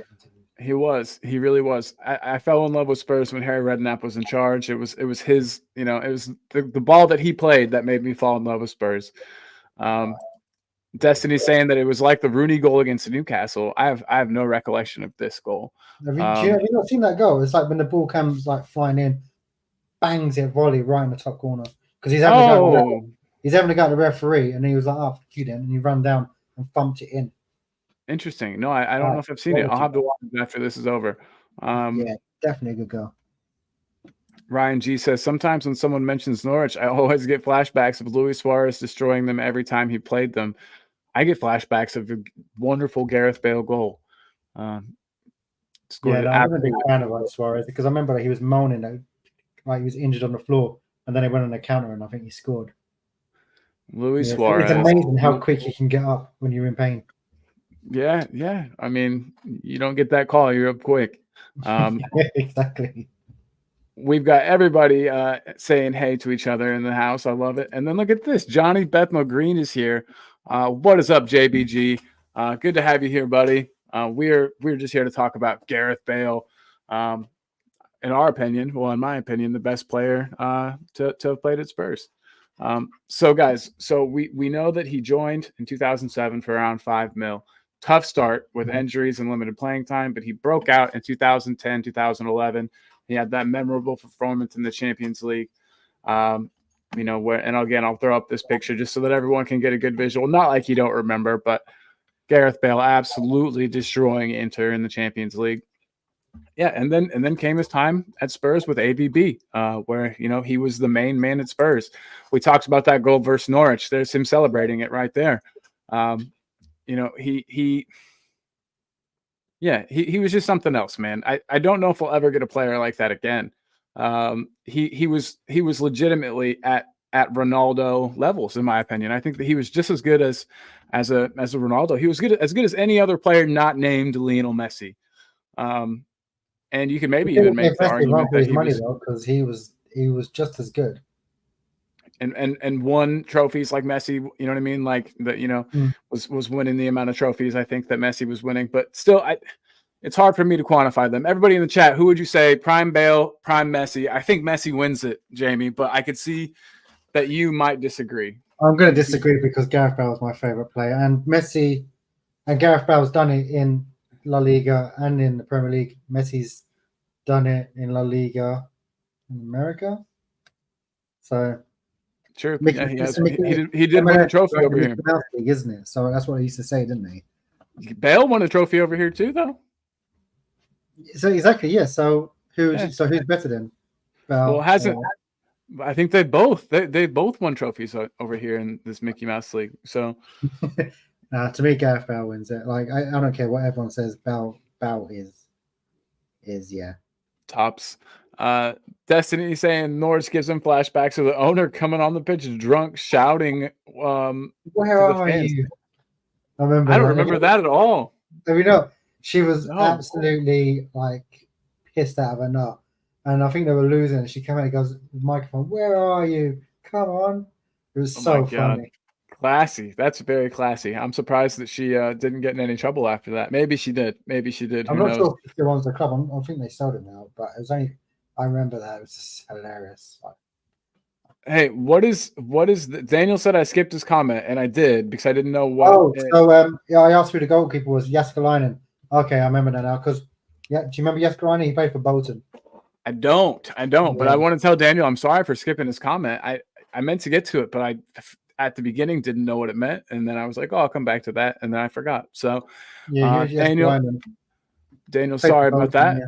S1: He was. He really was. I fell in love with Spurs when Harry Redknapp was in charge. It was his, it was the ball that he played that made me fall in love with Spurs. Destiny's saying that it was like the Rooney goal against Newcastle. I have no recollection of this goal.
S2: Have you not seen that goal? It's like when the ball comes like flying in, bangs it volley right in the top corner because he's having to go to the referee, and he was like, "Oh, fuck you then," and he ran down and thumped it in.
S1: Interesting. No, I don't know if I've seen it. I'll have to watch it after this is over.
S2: Yeah, definitely a good goal.
S1: Ryan G says, sometimes when someone mentions Norwich, I always get flashbacks of Luis Suarez destroying them every time he played them. I get flashbacks of a wonderful Gareth Bale goal.
S2: I'm a big fan of Suarez because I remember he was moaning like he was injured on the floor, and then he went on the counter, and I think he scored.
S1: Luis Suarez.
S2: It's amazing how quick he can get up when you're in pain.
S1: Yeah. I mean, you don't get that call, you're up quick.
S2: Exactly.
S1: We've got everybody saying hey to each other in the house. I love it. And then look at this. Johnny Bethnal Green is here. What is up, JBG? Good to have you here, buddy. We're just here to talk about Gareth Bale. In our opinion, in my opinion, the best player to have played at Spurs. So guys, we know that he joined in 2007 for around $5 million. tough start with injuries and limited playing time, but he broke out in 2010, 2011. He had that memorable performance in the Champions League. And again, I'll throw up this picture just so that everyone can get a good visual. Not like you don't remember, but Gareth Bale absolutely destroying Inter in the Champions League. Yeah, and then came his time at Spurs with AVB, where he was the main man at Spurs. We talked about that goal versus Norwich. There's him celebrating it right there. He was just something else, man. I don't know if we'll ever get a player like that again. He was legitimately at Ronaldo levels, in my opinion. I think that he was just as good as a Ronaldo. He was as good as any other player not named Lionel Messi. And you can maybe even make the argument that
S2: because he was just as good.
S1: And won trophies like Messi, you know what I mean? Like that, was winning the amount of trophies I think that Messi was winning. But still, it's hard for me to quantify them. Everybody in the chat, who would you say? Prime Bale, prime Messi? I think Messi wins it, Jamie, but I could see that you might disagree.
S2: I'm going to disagree because Gareth Bale is my favorite player, and Messi and Gareth Bale's done it in La Liga and in the Premier League. Messi's done it in La Liga in America. So
S1: true. He did win a trophy over here,
S2: League, isn't it? So that's what he used to say, didn't he?
S1: Bale won a trophy over here too, though.
S2: So exactly, yeah. So who's better than Bale?
S1: Well, hasn't. I think they both won trophies over here in this Mickey Mouse League. So,
S2: to me, Gareth Bale wins it. Like I don't care what everyone says. Bale is
S1: tops. Destiny saying Norwich gives him flashbacks of the owner coming on the pitch drunk, shouting.
S2: Where are you?
S1: I don't remember that at all.
S2: She was absolutely like pissed out of her nut. And I think they were losing. She came out and goes, the microphone, where are you? Come on. It was so funny.
S1: Classy. That's very classy. I'm surprised that she didn't get in any trouble after that. Maybe she did.
S2: I'm not sure if she owns the club. I think they sold it now, but it was only, I remember that. It was just hilarious.
S1: Hey, what is Daniel said I skipped his comment, and I did because I didn't know what.
S2: I asked who the goalkeeper was. Jääskeläinen. Okay, I remember that now. Because, do you remember Jääskeläinen? He played for Bolton.
S1: I don't. But I want to tell Daniel I'm sorry for skipping his comment. I meant to get to it, but I at the beginning didn't know what it meant, and then I was like, "Oh, I'll come back to that," and then I forgot. So, Daniel, sorry about that. Yeah.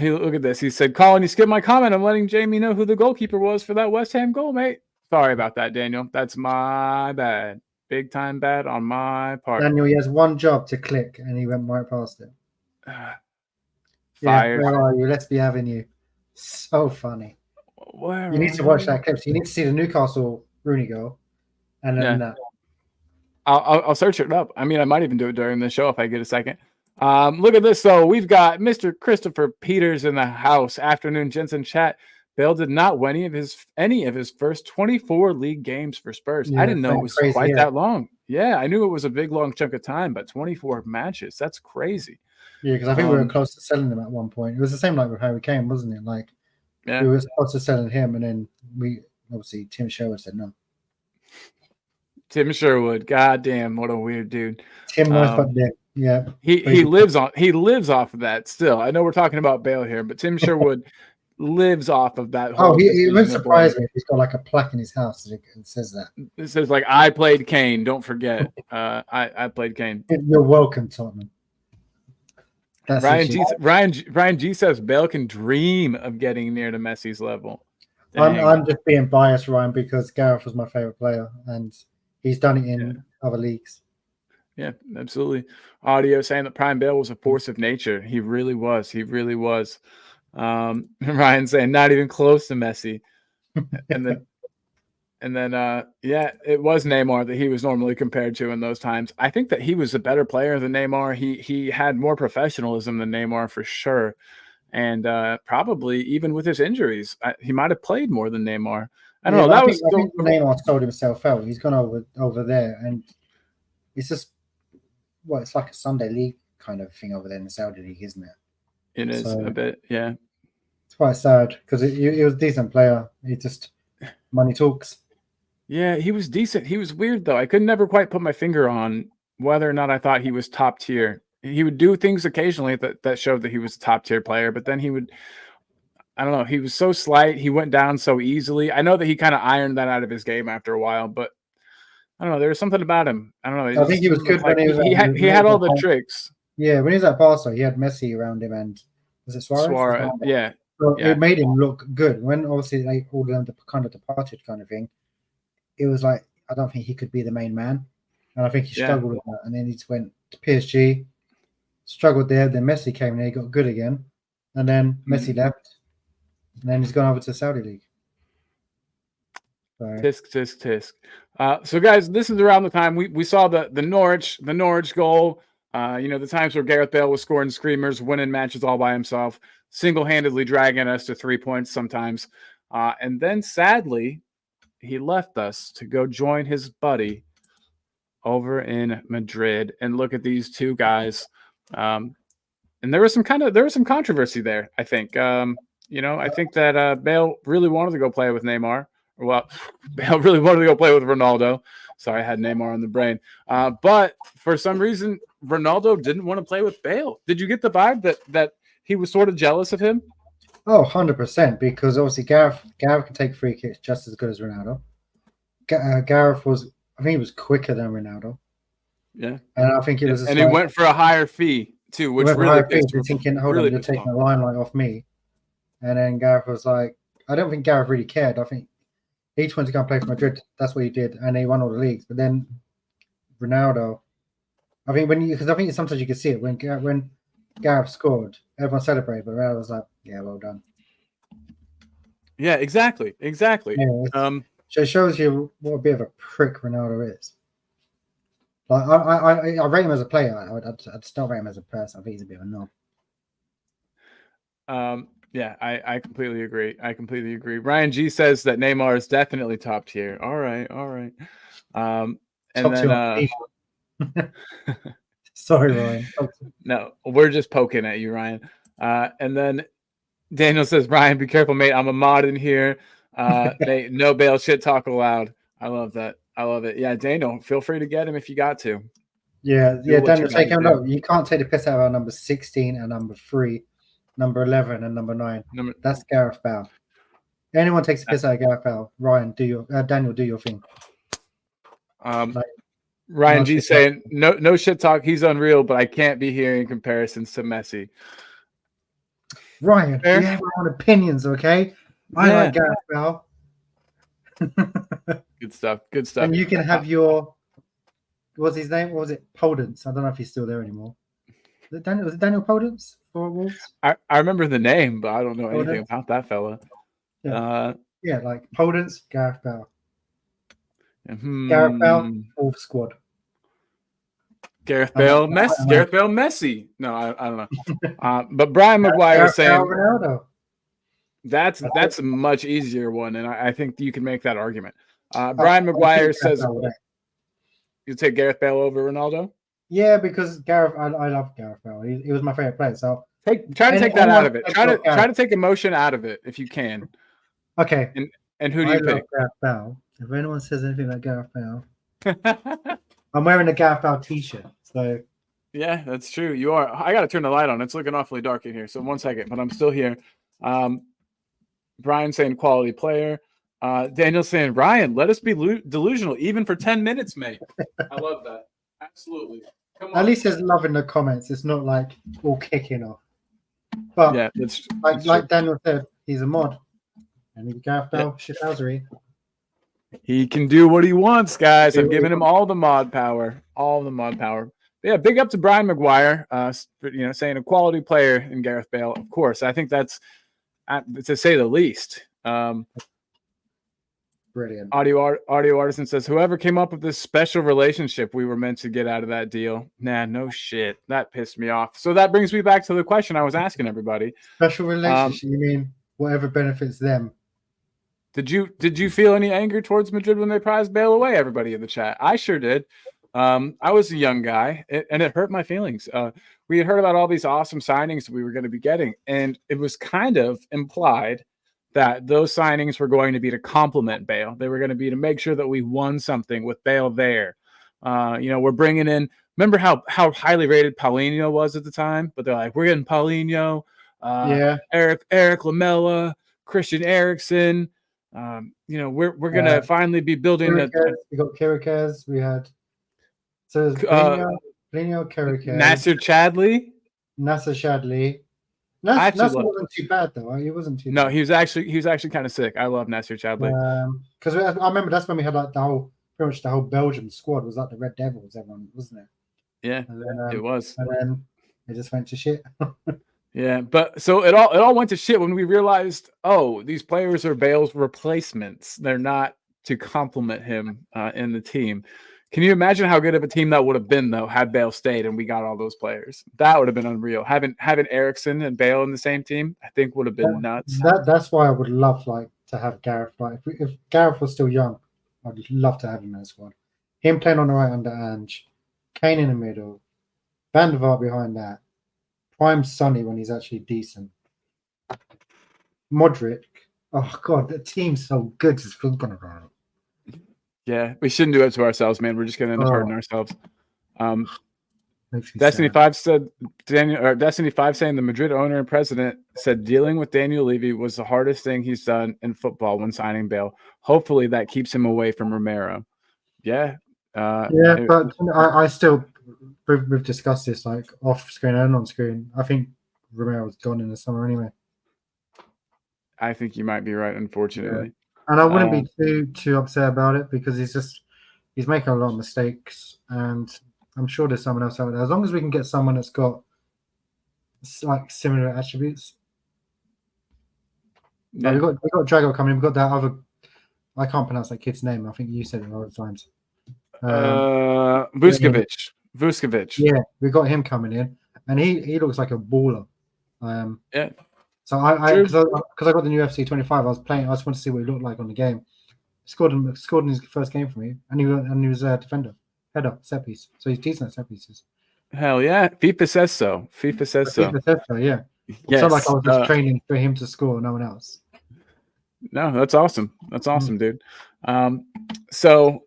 S1: Hey, look at this. He said, "Colin, you skipped my comment. I'm letting Jamie know who the goalkeeper was for that West Ham goal, mate." Sorry about that, Daniel. That's my bad. Big time bad on my part.
S2: Daniel, he has one job to click, and he went right past it.
S1: Fired.
S2: Where are you? Let's be having you. So funny. You need to watch that clip. So you need to see the Newcastle Rooney goal, and then
S1: I'll search it up. I mean, I might even do it during the show if I get a second. Look at this. So we've got Mr. Christopher Peters in the house. Afternoon, Jensen chat. Bale did not win any of his first 24 league games for Spurs. I didn't know it was quite that long. Yeah, I knew it was a big long chunk of time, but 24 matches. That's crazy.
S2: Yeah, because I think we were close to selling him at one point. It was the same like with Harry Kane, wasn't it? Like, we were close to selling him, and then Tim Sherwood said no.
S1: Tim Sherwood, goddamn, what a weird dude.
S2: Tim knows about that. Yeah,
S1: he lives off of that still. I know we're talking about Bale here, but Tim Sherwood lives off of that.
S2: He wouldn't surprise me if he's got like a plaque in his house that says that.
S1: It says like, "I played Kane. Don't forget, I played Kane."
S2: You're welcome, Tottenham.
S1: Ryan G says Bale can dream of getting near to Messi's level.
S2: I'm just being biased, Ryan, because Gareth was my favorite player, and he's done it in other leagues.
S1: Yeah, absolutely. Audio saying that Prime Bale was a force of nature. He really was. Ryan saying not even close to Messi, and then it was Neymar that he was normally compared to in those times. I think that he was a better player than Neymar. He had more professionalism than Neymar for sure, and probably even with his injuries, he might have played more than Neymar. I don't know. I think
S2: Neymar sold himself out. He's gone over there, and it's just it's like a Sunday league kind of thing over there in the Saudi league, isn't it?
S1: It is a bit, yeah.
S2: It's quite sad because he was a decent player. He just money talks.
S1: Yeah, he was decent. He was weird though. I could never quite put my finger on whether or not I thought he was top tier. He would do things occasionally that showed that he was a top tier player, but then I don't know, he was so slight. He went down so easily. I know that he kind of ironed that out of his game after a while, but I don't know. There was something about him. I don't know.
S2: I think he was good when he was.
S1: He had all the tricks.
S2: Yeah, when he was at Barca, he had Messi around him, and was it Suarez?
S1: Suarez, yeah.
S2: So it made him look good. When obviously all of them kind of departed, kind of thing, it was like I don't think he could be the main man, and I think he struggled with that. And then he just went to PSG, struggled there. Then Messi came and he got good again, and then Messi left, and then he's gone over to Saudi League.
S1: Tisk. So guys, this is around the time we saw the Norwich goal. The times where Gareth Bale was scoring screamers, winning matches all by himself, single-handedly dragging us to 3 points sometimes. And then sadly, he left us to go join his buddy over in Madrid. And look at these two guys. And there was some controversy there, I think. I think that Bale really wanted to go play with Neymar. Well, Bale really wanted to go play with Ronaldo. Sorry, I had Neymar on the brain. But for some reason, Ronaldo didn't want to play with Bale. Did you get the vibe that he was sort of jealous of him?
S2: Oh, 100%, because obviously Gareth can take free kicks just as good as Ronaldo. Gareth I think he was quicker than Ronaldo.
S1: Yeah.
S2: And I think it was...
S1: And he went for a higher fee, too, which really...
S2: thinking, hold on, you're taking a limelight off me. And then Gareth was like... I don't think Gareth really cared. I think each wanted to go and play for Madrid. That's what he did, and he won all the leagues. But then Ronaldo, I think because I think sometimes you can see it when Gareth scored, everyone celebrated, but Ronaldo was like, "Yeah, well done."
S1: Yeah, exactly.
S2: Yeah, so it shows you what a bit of a prick Ronaldo is. Like I rate him as a player. I'd still rate him as a person. I think he's a bit of a knob.
S1: Yeah, I completely agree. Ryan G says that Neymar is definitely top tier. All right. And then
S2: sorry, Ryan.
S1: No, we're just poking at you, Ryan. And then Daniel says, Ryan, be careful, mate. I'm a mod in here. Mate, no Bale shit talk allowed. I love that. I love it. Yeah, Daniel, feel free to get him if you got to.
S2: Yeah, Daniel, take him. No, you can't take the piss out of our number 16 and number 3. Number 11 and number 9. That's Gareth Bale. Anyone takes a piss out of Gareth Bale, Ryan, Daniel, do your thing.
S1: Ryan G saying no shit talk. He's unreal, but I can't be hearing comparisons to Messi.
S2: Ryan, we have our own opinions, okay? I like Gareth Bale.
S1: Good stuff.
S2: And you can have your. What's his name? What was it? Podence. I don't know if he's still there anymore. Was it Daniel Podence for Wolves?
S1: I remember the name, but I don't know anything about that fella.
S2: Yeah, like Podence, Gareth Bale. Gareth Bale, Wolves squad.
S1: Gareth Bale, Messi. No, I don't know. But Brian Maguire is saying
S2: Ronaldo.
S1: That's a much easier one, and I think you can make that argument. Brian Maguire says you take Gareth Bale over Ronaldo.
S2: Yeah, because I love Gareth Bale. He was my favorite player. So
S1: try to take that out of it. Try to take emotion out of it if you can.
S2: Okay.
S1: And who do you pick?
S2: Gareth Bale. If anyone says anything about Gareth Bale, I'm wearing a Gareth Bale t-shirt. So
S1: yeah, that's true. You are. I got to turn the light on. It's looking awfully dark in here. So 1 second, but I'm still here. Brian saying quality player. Daniel saying Ryan, let us be delusional even for 10 minutes, mate. I love that. Absolutely. Come on.
S2: At least there's love in the comments. It's not like all kicking off. But
S1: yeah,
S2: like Daniel said, he's a mod. And he's Gareth Bale, shithousery.
S1: He can do what he wants, guys. I'm giving him all the mod power. Yeah, big up to Brian Maguire, saying a quality player in Gareth Bale. Of course, I think that's to say the least.
S2: Brilliant.
S1: Audio Artisan says, whoever came up with this special relationship we were meant to get out of that deal. Nah, no shit. That pissed me off. So that brings me back to the question I was asking everybody.
S2: Special relationship, you mean whatever benefits them?
S1: Did you feel any anger towards Madrid when they prized Bale away, everybody in the chat? I sure did. I was a young guy, and it hurt my feelings. We had heard about all these awesome signings we were going to be getting, and it was kind of implied that those signings were going to be to complement Bale. They were going to be to make sure that we won something with Bale there. We're bringing in remember how highly rated Paulinho was at the time? But they're like, we're getting Paulinho, Eric Lamela, Christian Eriksen. We're gonna finally be building
S2: we got Kirikez. We had Paulinho, Kirikez,
S1: Nasser Chadli.
S2: Nasser wasn't too bad though. He wasn't too.
S1: No,
S2: bad.
S1: he was actually kind of sick. I love Nasser Chadli.
S2: Because I remember that's when we had like pretty much the whole Belgium squad was like the Red Devils, everyone, wasn't it?
S1: Yeah, it was.
S2: And then it just went to shit.
S1: Yeah, but so it all went to shit when we realized, these players are Bale's replacements. They're not to complement him in the team. Can you imagine how good of a team that would have been, though, had Bale stayed and we got all those players? That would have been unreal. Having Eriksen and Bale in the same team, I think would have been nuts.
S2: That's why I would love to have Gareth. Like if Gareth was still young, I'd love to have him in the squad. Him playing on the right under Ange, Kane in the middle, Van der Vaart behind that, prime Sonny when he's actually decent. Modric. Oh god, the team's so good. It's gonna run.
S1: Yeah, we shouldn't do it to ourselves, man. We're just gonna end up hurting ourselves. Destiny 5 saying the Madrid owner and president said dealing with Daniel Levy was the hardest thing he's done in football when signing Bale. Hopefully that keeps him away from Romero. Yeah.
S2: But I still we've discussed this like off screen and on screen. I think Romero's gone in the summer anyway.
S1: I think you might be right, unfortunately.
S2: Yeah. And I wouldn't be too upset about it because he's making a lot of mistakes, and I'm sure there's someone else out there. As long as we can get someone that's got like similar attributes. Yeah. We've got Drago coming. We've got that other. I can't pronounce that kid's name. I think you said it a lot of times.
S1: Vuskovic.
S2: Yeah, we got him coming in, and he looks like a baller.
S1: Yeah.
S2: So because I got the new FC 25, I was playing. I just wanted to see what he looked like on the game. Scored in his first game for me, and he was a defender, header, set piece. So he's decent at set pieces.
S1: Hell yeah, FIFA says so. FIFA says so.
S2: Yeah. It's
S1: yes.
S2: not like I was just training for him to score, no one else.
S1: No, that's awesome. That's awesome, dude. So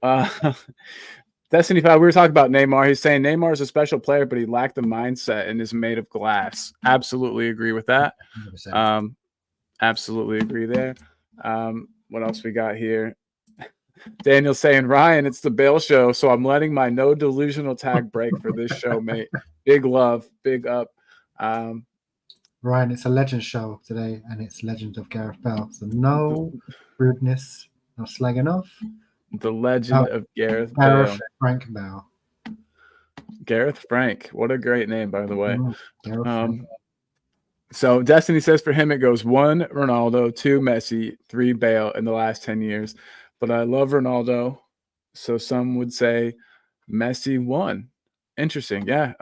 S1: Destiny 5, we were talking about Neymar. He's saying Neymar is a special player, but he lacked the mindset and is made of glass. Absolutely agree with that. 100%. Absolutely agree there. What else we got here? Daniel saying, Ryan, it's the Bale show, so I'm letting my no delusional tag break for this show, mate. Big love, big up.
S2: Ryan, it's a legend show today, and it's Legend of Gareth Bale. So no rudeness, no slagging off.
S1: The legend of Gareth Bale.
S2: Frank Bale.
S1: Gareth Frank. What a great name, by the way. So Destiny says for him it goes 1 Ronaldo, 2 Messi, 3 Bale in the last 10 years. But I love Ronaldo, so some would say Messi won. Interesting, yeah.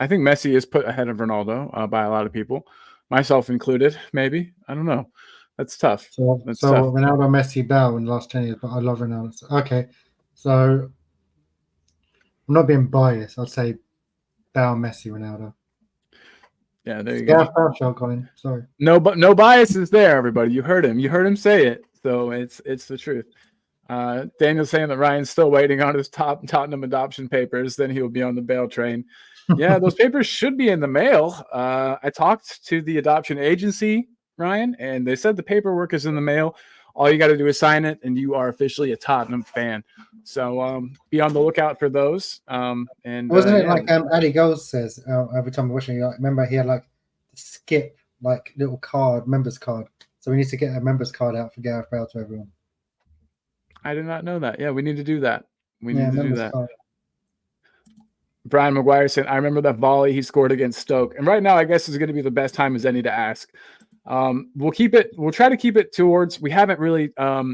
S1: I think Messi is put ahead of Ronaldo by a lot of people, myself included. Maybe, I don't know. That's tough.
S2: So Ronaldo, Messi, Bale in the last 10 years, but I love Ronaldo. Okay, so I'm not being biased. I'd say Bale, Messi, Ronaldo.
S1: Yeah, there you go.
S2: Show, Colin. Sorry.
S1: No, but no bias is there, everybody. You heard him. You heard him say it. So it's the truth. Daniel's saying that Ryan's still waiting on his Tottenham adoption papers. Then he will be on the Bale train. Yeah, those papers should be in the mail. I talked to the adoption agency, Ryan, and they said the paperwork is in the mail. All you got to do is sign it, and you are officially a Tottenham fan. So be on the lookout for those. And
S2: wasn't it like Addy Goals says every time I'm watching? Remember he had like skip like little card, members card. So we need to get a members card out for Gareth Bale to everyone.
S1: I did not know that. Yeah, we need to do that. We need to do that.
S2: Card.
S1: Brian Maguire said, I remember that volley he scored against Stoke. And right now, I guess is going to be the best time as any to ask. We'll try to keep it towards, we haven't really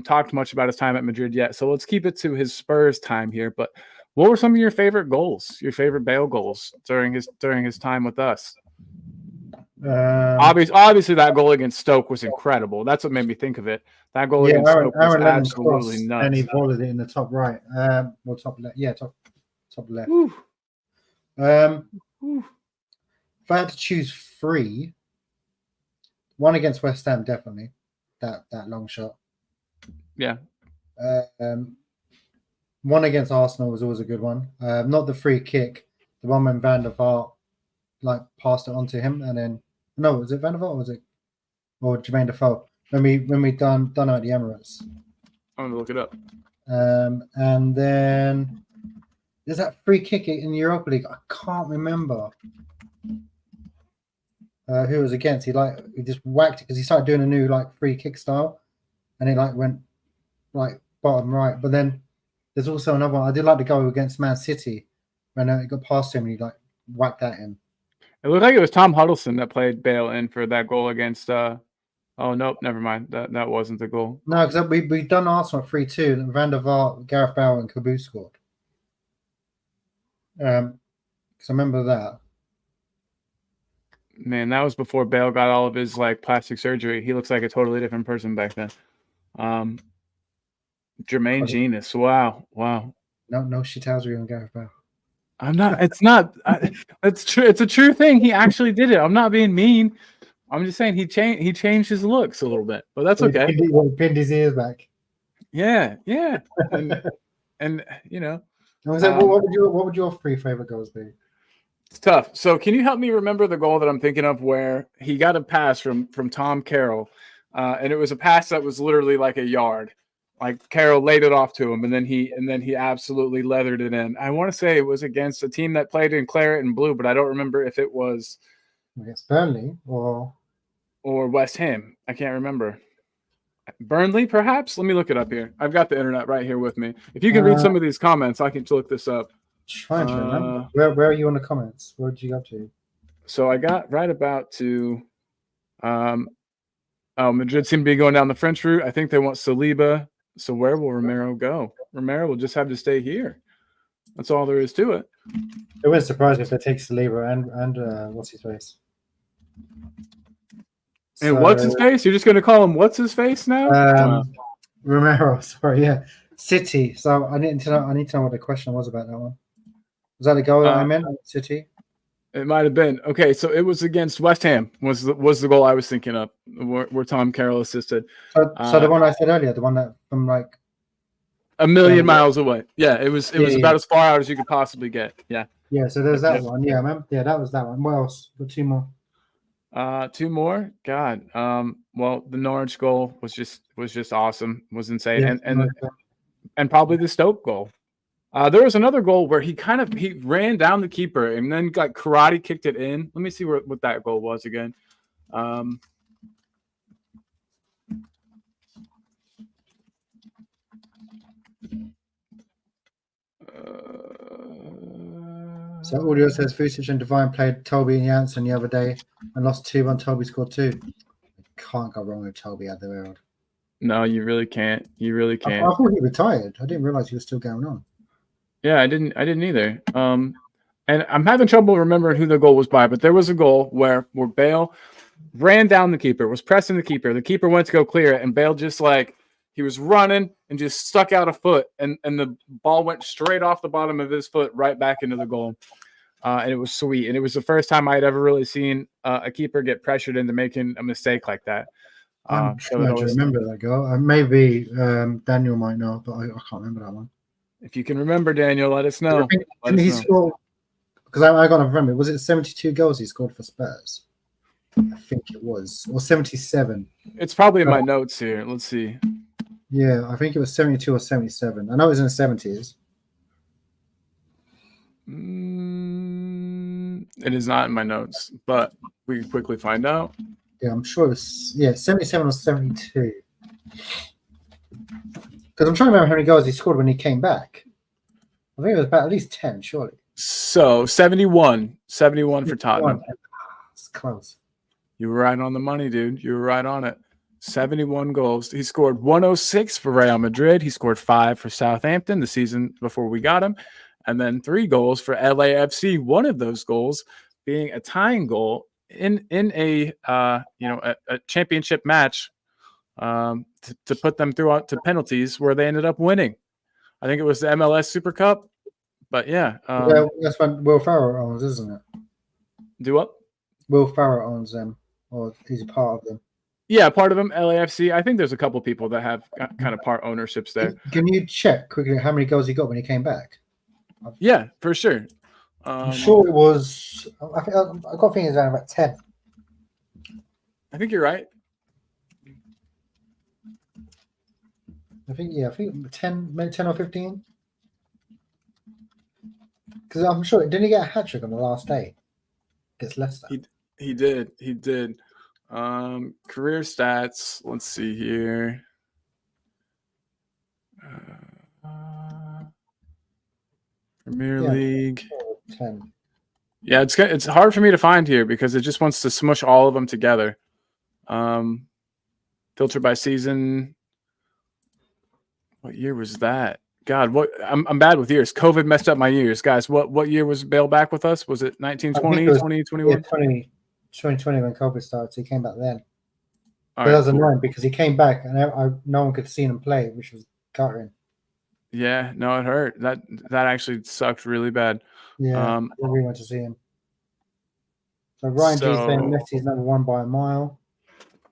S1: talked much about his time at Madrid yet. So let's keep it to his Spurs time here. But what were some of your favorite goals, your favorite Bale goals during his time with us? Obviously, that goal against Stoke was incredible. That's what made me think of it. That goal against Stoke was absolutely nuts.
S2: And he volleyed it in the top right, or top left. Yeah, top left.
S1: Ooh.
S2: If I had to choose 3, one against West Ham, definitely that long shot.
S1: Yeah.
S2: one against Arsenal was always a good one. Not the free kick, the one when Van der Vaart like passed it on to him, and then no, was it Van der Vaart or Jermaine Defoe? When we done it at the Emirates.
S1: I'm gonna look it up.
S2: And then there's that free kick in the Europa League. I can't remember who it was against. He just whacked it because he started doing a new like free kick style, and it like went like bottom right. But then there's also another one. I did like to go against Man City when it got past him and he like whacked that in.
S1: It looked like it was Tom Huddleston that played Bale in for that goal against. Oh nope, never mind. That wasn't the goal.
S2: No, because we done Arsenal at 3-2. Van der Vaart, Gareth Bale, and Caboose scored. Because I remember that.
S1: Man, that was before Bale got all of his like plastic surgery. He looks like a totally different person back then. Jermaine Genius. Wow.
S2: No shithousery on Gareth Bale.
S1: I'm not. It's not. It's true. It's a true thing. He actually did it. I'm not being mean. I'm just saying he changed his looks a little bit, but that's okay.
S2: He pinned his ears back.
S1: Yeah, and you know.
S2: What would your three favorite goals be?
S1: It's tough. So can you help me remember the goal that I'm thinking of where he got a pass from Tom Carroll, and it was a pass that was literally like a yard. Like Carroll laid it off to him, and then he absolutely leathered it in. I want to say it was against a team that played in claret and blue, but I don't remember if it was
S2: against Burnley or
S1: West Ham. I can't remember. Burnley, perhaps? Let me look it up here. I've got the internet right here with me. If you can read some of these comments, I can look this up.
S2: Trying to remember. Where are you on the comments? Where did you go to?
S1: So I got right about to Madrid seem to be going down the French route. I think they want Saliba. So where will Romero go? Romero will just have to stay here. That's all there is to it.
S2: It wouldn't surprise me if they take Saliba and what's his face?
S1: And what's his face? You're just going to call him what's his face now?
S2: Romero. Sorry, yeah. City. So I need to know what the question was about that one. Was that the goal that I meant? City.
S1: It might have been. Okay, so it was against West Ham. Was the goal I was thinking of? Where Tom Carroll assisted.
S2: So the one I said earlier, the one that from like
S1: a million miles away. Yeah, it was about as far out as you could possibly get. Yeah.
S2: Yeah. So there's that one. Yeah, I remember. Yeah, that was that one. What else? Got two more.
S1: Two more. God. Well, the Norwich goal was just awesome. Was insane. Yeah, and probably the Stoke goal. There was another goal where he ran down the keeper and then like karate kicked it in. Let me see what that goal was again.
S2: So audio says Vucic and Devine played Toby and Janssen the other day and lost 2-1. Toby scored 2. Can't go wrong with Toby at the world.
S1: No, you really can't. You really can't.
S2: I thought he retired. I didn't realize he was still going on.
S1: Yeah, I didn't either. And I'm having trouble remembering who the goal was by, but there was a goal where Bale ran down the keeper, was pressing the keeper. The keeper went to go clear it, and Bale just he was running and just stuck out a foot, and the ball went straight off the bottom of his foot right back into the goal. And it was sweet. And it was the first time I had ever really seen a keeper get pressured into making a mistake like that.
S2: I'm trying to remember that goal. Maybe Daniel might know, but I can't remember that one.
S1: If you can remember, Daniel, let us know.
S2: Didn't he score? Because I got to remember. Was it 72 goals he scored for Spurs? I think it was. Or 77.
S1: It's probably in my notes here. Let's see.
S2: Yeah, I think it was 72 or 77. I know it was in the 70s.
S1: It is not in my notes, but we can quickly find out.
S2: Yeah, I'm sure it was 77 or 72. Because I'm trying to remember how many goals he scored when he came back. I think it was about at least 10, surely.
S1: So 71 for Tottenham.
S2: It's close.
S1: You were right on the money, dude. You were right on it. 71 goals. He scored 106 for Real Madrid. He scored 5 for Southampton the season before we got him. And then 3 goals for LAFC. One of those goals being a tying goal in a championship match to put them throughout to penalties where they ended up winning. I think it was the MLS Super Cup. But yeah.
S2: That's when Will Ferrell owns, isn't it?
S1: Do what?
S2: Will Ferrell owns them, or he's a part of them.
S1: Yeah, part of them, LAFC. I think there's a couple people that have kind of part ownerships there.
S2: Can you check quickly how many goals he got when he came back?
S1: Yeah, for sure.
S2: I'm sure it was. I got a feeling it's around about 10.
S1: I think you're right.
S2: I think 10, maybe 10 or 15. Because I'm sure didn't he get a hat trick on the last day? Against Leicester.
S1: He did. Career stats. Let's see here. Premier League.
S2: 10.
S1: Yeah, it's hard for me to find here because it just wants to smush all of them together. Filter by season. What year was that? God, what I'm bad with years. COVID messed up my years, guys. What year was Bale back with us? Was it 1920, 2021?
S2: 2020 when COVID started. So he came back then.
S1: All
S2: But that was
S1: cool.
S2: annoying because he came back and no one could see him play, which was guttering.
S1: Yeah, no, it hurt. That actually sucked really bad.
S2: Yeah, I really want to see him. So Ryan G saying Messi's number 1 by a mile.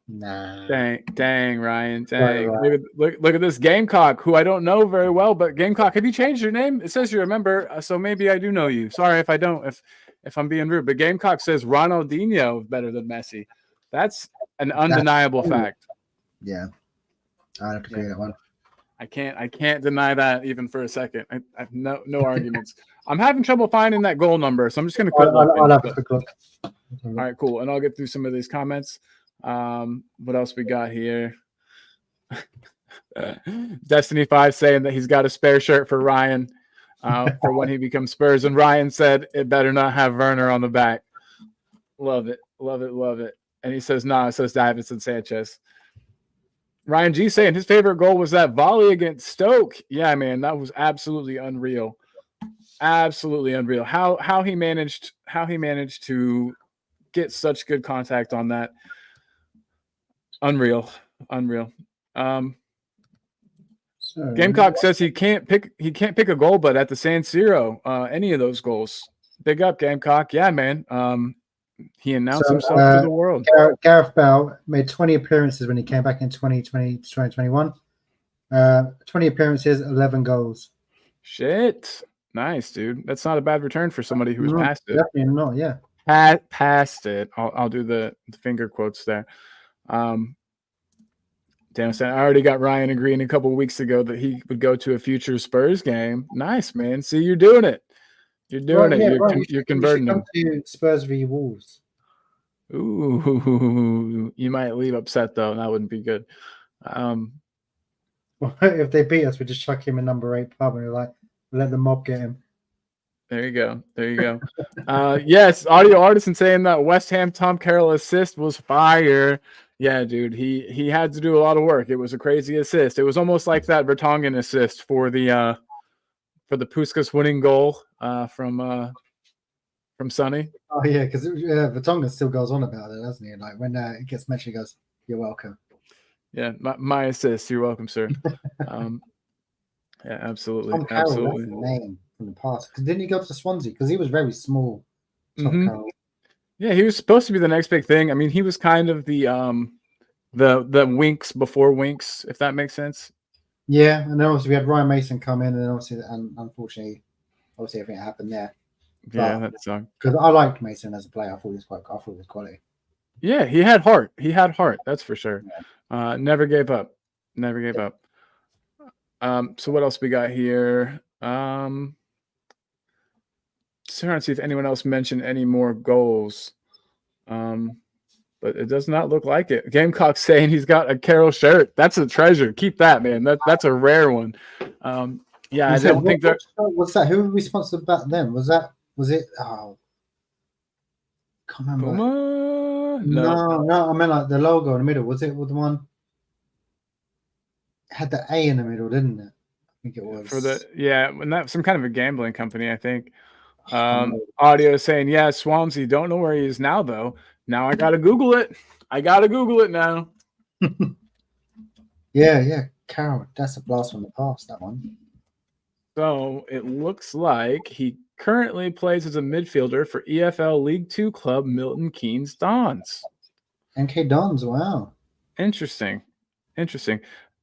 S2: Nah.
S1: Dang, Ryan. Dang. Right. Look at this Gamecock, who I don't know very well, but Gamecock, have you changed your name? It says you're a member, so maybe I do know you. Sorry if I don't, if I'm being rude. But Gamecock says Ronaldinho better than Messi. That's an undeniable fact.
S2: Yeah. I have to agree that one.
S1: I can't deny that even for a second. I have no arguments. I'm having trouble finding that goal number, so I'm just gonna quit looking.
S2: I'll have a quick look.
S1: All right, cool. And I'll get through some of these comments. What else we got here? Destiny 5 saying that he's got a spare shirt for Ryan for when he becomes Spurs, and Ryan said it better not have Werner on the back. Love it. And he says, nah, it says Davinson Sanchez. Ryan G saying his favorite goal was that volley against Stoke. Yeah, man, that was absolutely unreal. Absolutely unreal. How he managed to get such good contact on that. Unreal. Gamecock says he can't pick a goal, but at the San Siro, any of those goals. Big up, Gamecock. Yeah, man. He announced himself to the world.
S2: Gareth Bale made 20 appearances when he came back in 2020 to 2021. 20 appearances, 11 goals.
S1: Shit. Nice, dude. That's not a bad return for somebody who's past it.
S2: Definitely not, yeah.
S1: Past it. I'll do the finger quotes there. Dan said, I already got Ryan agreeing a couple of weeks ago that he would go to a future Spurs game. Nice, man. See, you're doing it. You're doing it.
S2: Yeah,
S1: you're converting them.
S2: To Spurs v Wolves.
S1: Ooh, you might leave upset though. That wouldn't be good.
S2: Well, if they beat us, we just chuck him in number 8 pub and we're like, let the mob get him.
S1: There you go. Yes, Audio Artisan saying that West Ham Tom Carroll assist was fire. Yeah, dude, he had to do a lot of work. It was a crazy assist. It was almost like that Vertonghen assist for the Puskas winning goal from Sonny.
S2: Oh yeah, because Vertonghen still goes on about it, doesn't he? Like when it gets mentioned, he goes, "You're welcome."
S1: Yeah, my assist. You're welcome, sir. Yeah, absolutely.
S2: Tom Carroll, that's the name from the past. Because didn't he go to Swansea? Because he was very small. Tom Carroll.
S1: Yeah, he was supposed to be the next big thing. I mean, he was kind of the Winks before Winks, if that makes sense.
S2: Yeah, and then obviously we had Ryan Mason come in, and obviously, unfortunately, everything happened there.
S1: Yeah, that sucked.
S2: Because I liked Mason as a player. I thought he was quality.
S1: Yeah, he had heart. That's for sure. Yeah. Never gave up. So what else we got here? Just trying to see if anyone else mentioned any more goals. But it does not look like it. Gamecock saying he's got a Carroll shirt. That's a treasure. Keep that, man. That's a rare one. Yeah, I don't think that.
S2: What's that? Who were we sponsored back then? Was it? Oh, can't remember.
S1: Puma?
S2: No. I mean, like the logo in the middle. Was it the one? It had the A in the middle, didn't it? I think it was.
S1: And that some kind of a gambling company, I think. Audio saying, yeah, Swansea. Don't know where he is now, though. Now I gotta Google it. Now.
S2: Yeah. Carroll, that's a blast from the past, that one.
S1: So it looks like he currently plays as a midfielder for EFL League 2 club Milton Keynes Dons.
S2: NK Dons, wow.
S1: Interesting.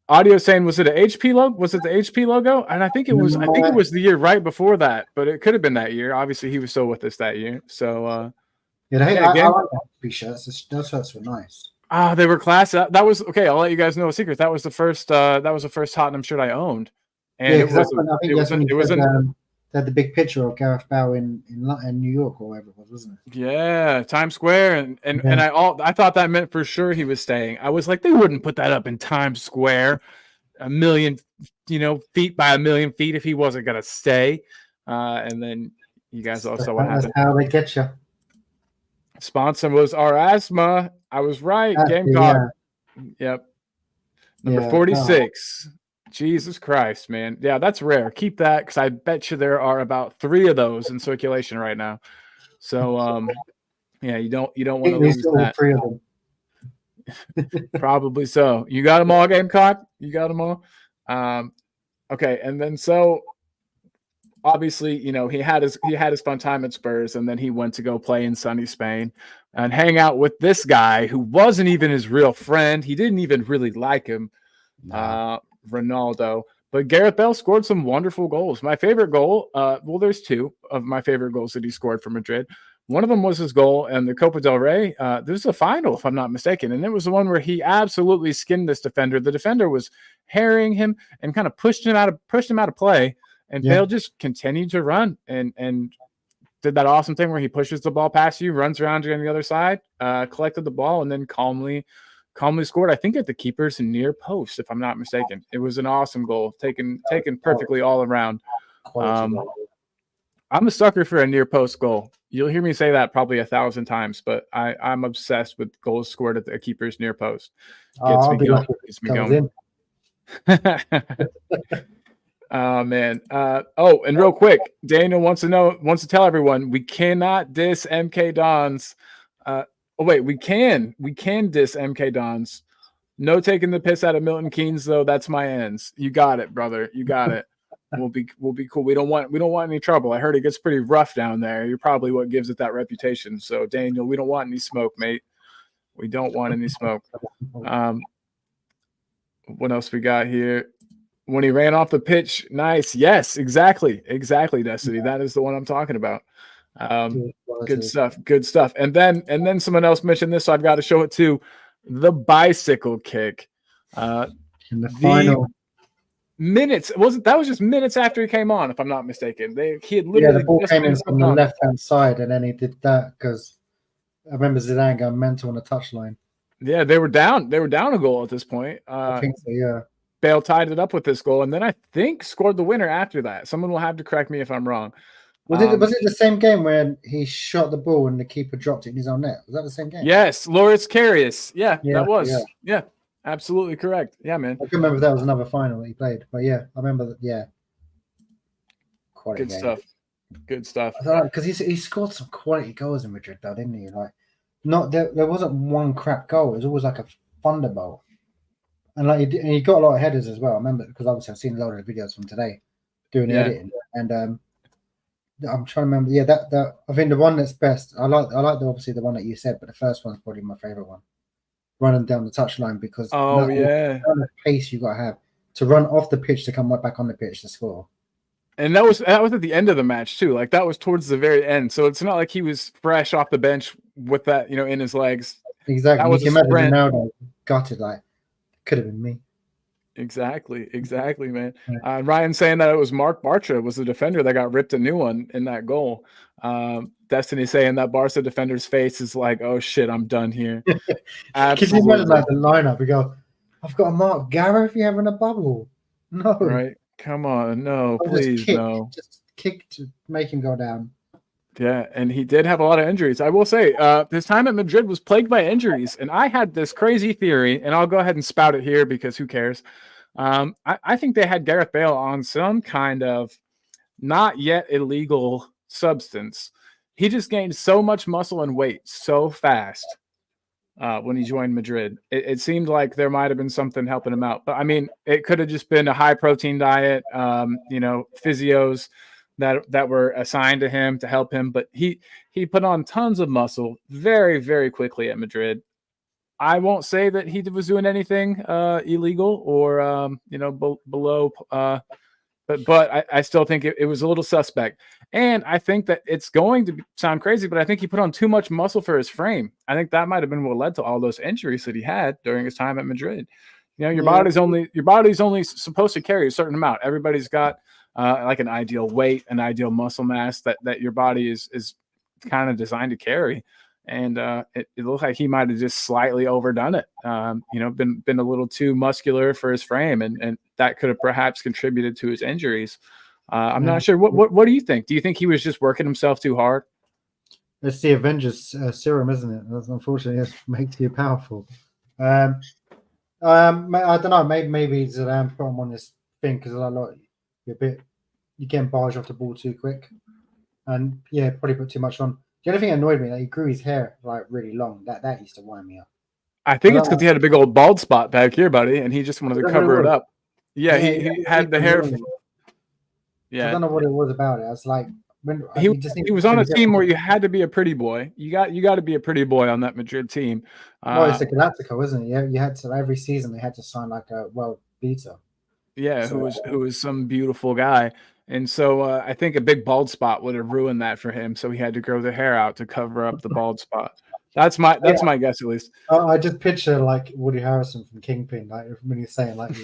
S1: Audio saying, was it an HP logo? Was it the HP logo? And I think it was. I think it was the year right before that, but it could have been that year. Obviously, he was still with us that year. So
S2: I like HP shirts. Those shirts were nice.
S1: They were class. That was okay. I'll let you guys know a secret. That was the first. That was the first Tottenham shirt I owned. And
S2: yeah, because they had the big picture of Gareth Bale in New York or wherever it was, wasn't it?
S1: Yeah, Times Square, and I thought that meant for sure he was staying. I was like, they wouldn't put that up in Times Square, 1,000,000, feet by 1,000,000 feet if he wasn't gonna stay. And then you guys all saw what happened.
S2: That's how they get you.
S1: Sponsor was our asthma. I was right. Gamecock. Yeah. Yep. Number 46. Jesus Christ, man. Yeah, that's rare. Keep that, because I bet you there are about 3 of those in circulation right now. So yeah, you don't want to lose that.
S2: 3 of them.
S1: Probably so. You got them all, Gamecock? You got them all? Okay, and then so obviously, he had his fun time at Spurs, and then he went to go play in sunny Spain and hang out with this guy who wasn't even his real friend. He didn't even really like him. Ronaldo, but Gareth Bale scored some wonderful goals. My favorite goal, there's 2 of my favorite goals that he scored for Madrid. One of them was his goal in the Copa del Rey. This is a final, if I'm not mistaken, and it was the one where he absolutely skinned this defender. The defender was harrying him and kind of pushed him out of play, and Bale just continued to run and did that awesome thing where he pushes the ball past you, runs around you on the other side, collected the ball, and then calmly scored, I think, at the keeper's near post, if I'm not mistaken. It was an awesome goal, taken perfectly all around. I'm a sucker for a near post goal. You'll hear me say that probably 1,000 times, but I'm obsessed with goals scored at the keeper's near post. Gets me going. Oh man. And real quick, Daniel wants to tell everyone we cannot diss MK Dons. We can diss MK Dons. No taking the piss out of Milton Keynes, though. That's my ends. You got it, brother. You got it. We'll be cool. We don't want any trouble. I heard it gets pretty rough down there. You're probably what gives it that reputation. So Daniel, we don't want any smoke, mate. We don't want any smoke. What else we got here? When he ran off the pitch, nice. Yes, exactly, Destiny. That is the one I'm talking about. Good stuff. And then someone else mentioned this, so I've got to show it too. The bicycle kick.
S2: In the final
S1: minutes, that was just minutes after he came on, if I'm not mistaken. He had literally
S2: the ball came in from the left-hand side, and then he did that because I remember Zidane going mental on the touchline.
S1: Yeah, they were down a goal at this point.
S2: I think so, yeah.
S1: Bale tied it up with this goal, and then I think scored the winner after that. Someone will have to correct me if I'm wrong.
S2: Was it the same game when he shot the ball and the keeper dropped it in his own net? Was that the same game?
S1: Yes, Loris Karius. Yeah, that was. Yeah, absolutely correct. Yeah, man.
S2: I can remember if that was another final that he played, but yeah, I remember that. Yeah,
S1: Good stuff.
S2: Because he scored some quality goals in Madrid, though, didn't he? Like, there wasn't one crap goal. It was always like a thunderbolt, and he got a lot of headers as well. I remember because obviously I've seen a lot of the videos from today doing the editing, and I'm trying to remember. Yeah, that I think the one that's best. I like obviously the one that you said, but the first one's probably my favorite one. Running down the touchline because the pace you got to have to run off the pitch to come right back on the pitch to score.
S1: And that was at the end of the match too. Like that was towards the very end, so it's not like he was fresh off the bench with that in his legs.
S2: Exactly. You can imagine Ronaldo gutted like could have been me.
S1: Exactly, man. Ryan saying that it was Mark Bartra was the defender that got ripped a new one in that goal. Destiny saying that Barca defender's face is like, oh shit, I'm done here.
S2: Can you imagine like the lineup? We go, I've got to mark Gareth. You having a bubble? No,
S1: right? Come on, no, please, no.
S2: Just kick to make him go down.
S1: Yeah, and he did have a lot of injuries. I will say, his time at Madrid was plagued by injuries, and I had this crazy theory, and I'll go ahead and spout it here because who cares? I think they had Gareth Bale on some kind of not yet illegal substance. He just gained so much muscle and weight so fast when he joined Madrid. It seemed like there might have been something helping him out, but I mean, it could have just been a high protein diet, physios that were assigned to him to help him, but he put on tons of muscle very, very quickly at Madrid. I won't say that he was doing anything illegal or below. But I still think it was a little suspect. And I think that it's going to sound crazy, but I think he put on too much muscle for his frame. I think that might have been what led to all those injuries that he had during his time at Madrid. You know, your body's only supposed to carry a certain amount. Everybody's got like an ideal weight, an ideal muscle mass that your body is kind of designed to carry. And it looked like he might have just slightly overdone it. Been a little too muscular for his frame, and that could have perhaps contributed to his injuries. I'm not sure. What do you think? Do you think he was just working himself too hard?
S2: It's the Avengers serum, isn't it? That's unfortunately it makes you powerful. I don't know. Maybe Zidane put him on this thing because you're getting barged off the ball too quick, and probably put too much on. The only thing that annoyed me that he grew his hair like really long. That used to wind me up.
S1: I think it's because he had a big old bald spot back here, buddy, and he just wanted to cover it up. Yeah, he had the hair. Yeah,
S2: I don't know what it was about it. I was like,
S1: he was on a team where you had to be a pretty boy. You got to be a pretty boy on that Madrid team.
S2: It's the Galactico, isn't it? Yeah, you had to every season they had to sign like a world beater.
S1: Yeah, who was some beautiful guy. And so I think a big bald spot would have ruined that for him. So he had to grow the hair out to cover up the bald spot. That's my guess, at least.
S2: I just picture like Woody Harrelson from Kingpin, like when he's saying like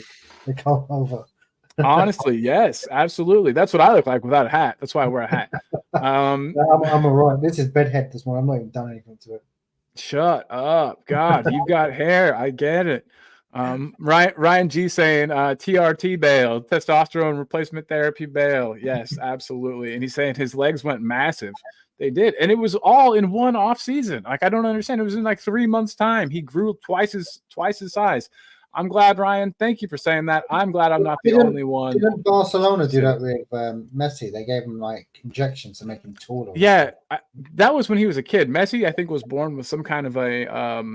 S2: they come over.
S1: Honestly, yes, absolutely. That's what I look like without a hat. That's why I wear a hat.
S2: I'm all right. This is bedhead this morning. I'm not even done anything to it.
S1: Shut up. God, you've got hair. I get it. Ryan G saying TRT Bale, testosterone replacement therapy Bale. Yes, absolutely. And he's saying his legs went massive. They did. And it was all in one off season. Like, I don't understand. It was in like 3 months' time. He grew twice his size. I'm glad, Ryan. Thank you for saying that. I'm glad I'm not the only one.
S2: Didn't Barcelona do that with Messi? They gave him like injections to make him taller.
S1: Yeah, that was when he was a kid. Messi, I think, was born with some kind of a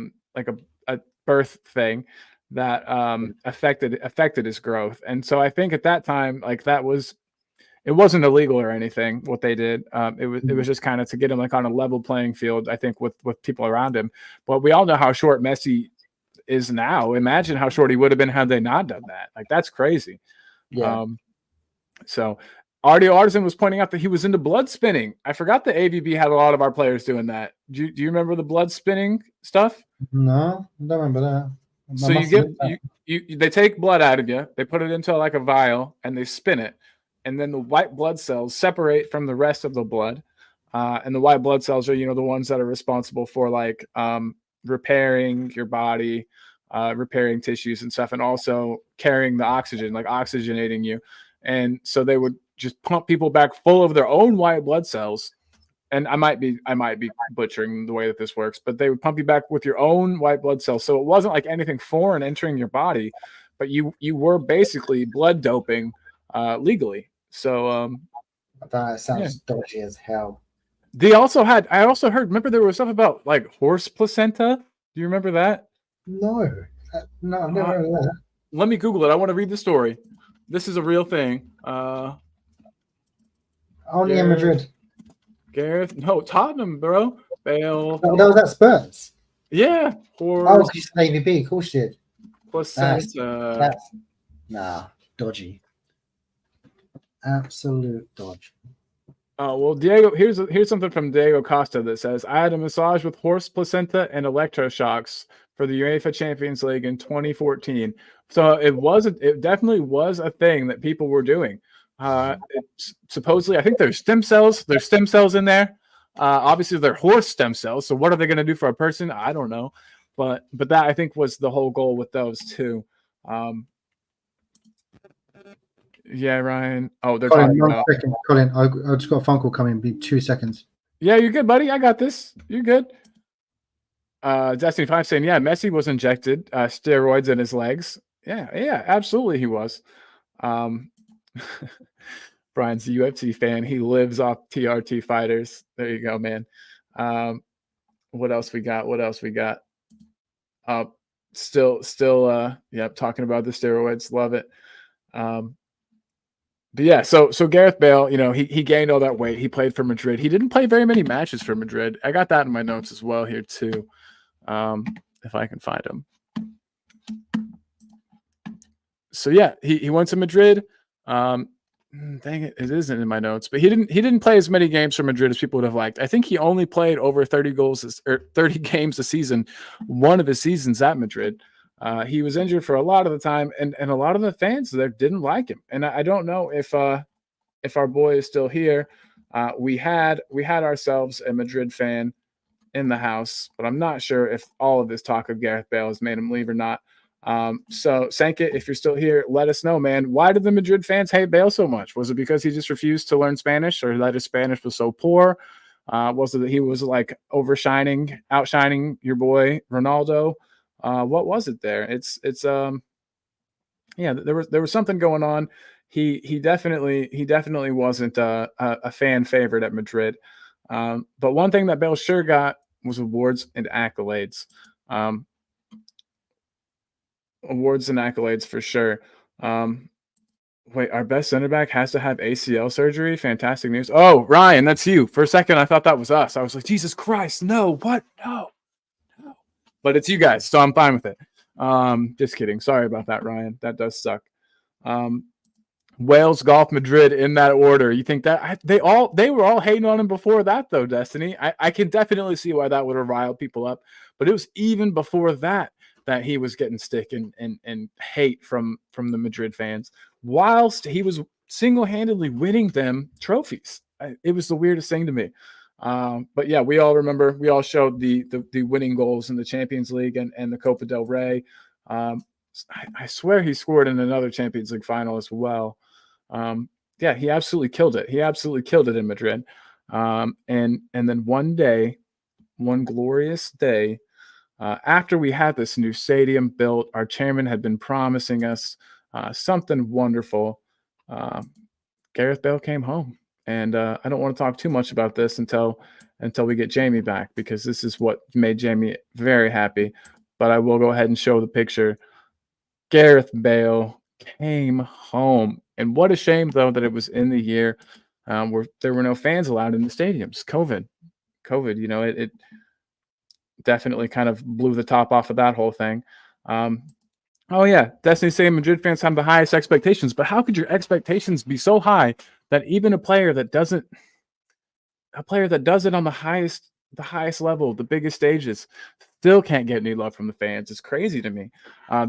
S1: birth thing that affected his growth. And so I think at that time, like it wasn't illegal or anything what they did. It was just kind of to get him like on a level playing field, I think, with people around him. But we all know how short Messi is now. Imagine how short he would have been had they not done that. Like, that's crazy.
S2: Yeah.
S1: So Ardio Artisan was pointing out that he was into blood spinning. I forgot the AVB had a lot of our players doing that. Do you remember the blood spinning stuff?
S2: No, I don't remember that.
S1: So they take blood out of you, they put it into like a vial, and they spin it, and then the white blood cells separate from the rest of the blood, and the white blood cells are the ones that are responsible for like repairing your body, repairing tissues and stuff, and also carrying the oxygen, like oxygenating you. And so they would just pump people back full of their own white blood cells. And I might be butchering the way that this works, but they would pump you back with your own white blood cells. So it wasn't like anything foreign entering your body, but you were basically blood doping legally. So
S2: that sounds dodgy as hell.
S1: I also heard, remember there was stuff about like horse placenta? Do you remember that?
S2: No, I've never heard of that.
S1: Let me Google it. I want to read the story. This is a real thing.
S2: Only in Madrid.
S1: Tottenham, bro. Bale.
S2: Oh, that was at Spurs.
S1: Yeah.
S2: Because you said AVB. Of course you did.
S1: Placenta.
S2: Dodgy. Absolute dodge.
S1: Oh, well, Diego, here's something from Diego Costa that says, I had a massage with horse placenta and electroshocks for the UEFA Champions League in 2014. So it definitely was a thing that people were doing. Supposedly, I think there's stem cells in there. Obviously they're horse stem cells. So what are they going to do for a person? I don't know. But that, I think, was the whole goal with those too. Yeah, Ryan. Oh, they're talking about.
S2: Colin, I just got a phone call coming. Be 2 seconds.
S1: Yeah, you're good, buddy. I got this. You're good. Destiny 5 saying, yeah, Messi was injected steroids in his legs. Yeah, absolutely he was. Brian's a UFC fan. He lives off TRT fighters. There you go, man. What else we got? Still, talking about the steroids. Love it. But yeah, so Gareth Bale, he gained all that weight. He played for Madrid. He didn't play very many matches for Madrid. I got that in my notes as well here too. if I can find him. So yeah, he went to Madrid. Dang it isn't in my notes, but he didn't play as many games for Madrid as people would have liked. I think he only played over 30 games a season, one of his seasons at Madrid. He was injured for a lot of the time, and a lot of the fans there didn't like him. And I don't know if our boy is still here. We had ourselves a Madrid fan in the house, but I'm not sure if all of this talk of Gareth Bale has made him leave or not. So Sankit, if you're still here, let us know, man. Why did the Madrid fans hate Bale so much? Was it because he just refused to learn Spanish, or that his Spanish was so poor? Was it that he was like outshining your boy Ronaldo? What was it there? Yeah, there was something going on. He definitely wasn't a fan favorite at Madrid. But one thing that Bale sure got was awards and accolades. Awards and accolades for sure. Wait, our best center back has to have ACL surgery? Fantastic news. Oh, Ryan, that's you. For a second, I thought that was us. I was like, Jesus Christ, no, what? No. But it's you guys, so I'm fine with it. Just kidding. Sorry about that, Ryan. That does suck. Wales, Golf, Madrid in that order. You think that they were all hating on him before that, though, Destiny? I can definitely see why that would have riled people up. But it was even before that he was getting stick and hate from the Madrid fans, whilst he was single-handedly winning them trophies. It was the weirdest thing to me. But yeah, we all remember, we all showed the winning goals in the Champions League and the Copa del Rey. I swear he scored in another Champions League final as well. Yeah, he absolutely killed it. He absolutely killed it in Madrid. And then one glorious day, after we had this new stadium built, our chairman had been promising us something wonderful. Gareth Bale came home. And I don't want to talk too much about this until we get Jamie back, because this is what made Jamie very happy. But I will go ahead and show the picture. Gareth Bale came home. And what a shame, though, that it was in the year where there were no fans allowed in the stadiums. COVID, it definitely kind of blew the top off of that whole thing. Oh, yeah, Destiny saying Madrid fans have the highest expectations. But how could your expectations be so high that even a player that does it on the highest level, the biggest stages, still can't get any love from the fans? It's crazy to me.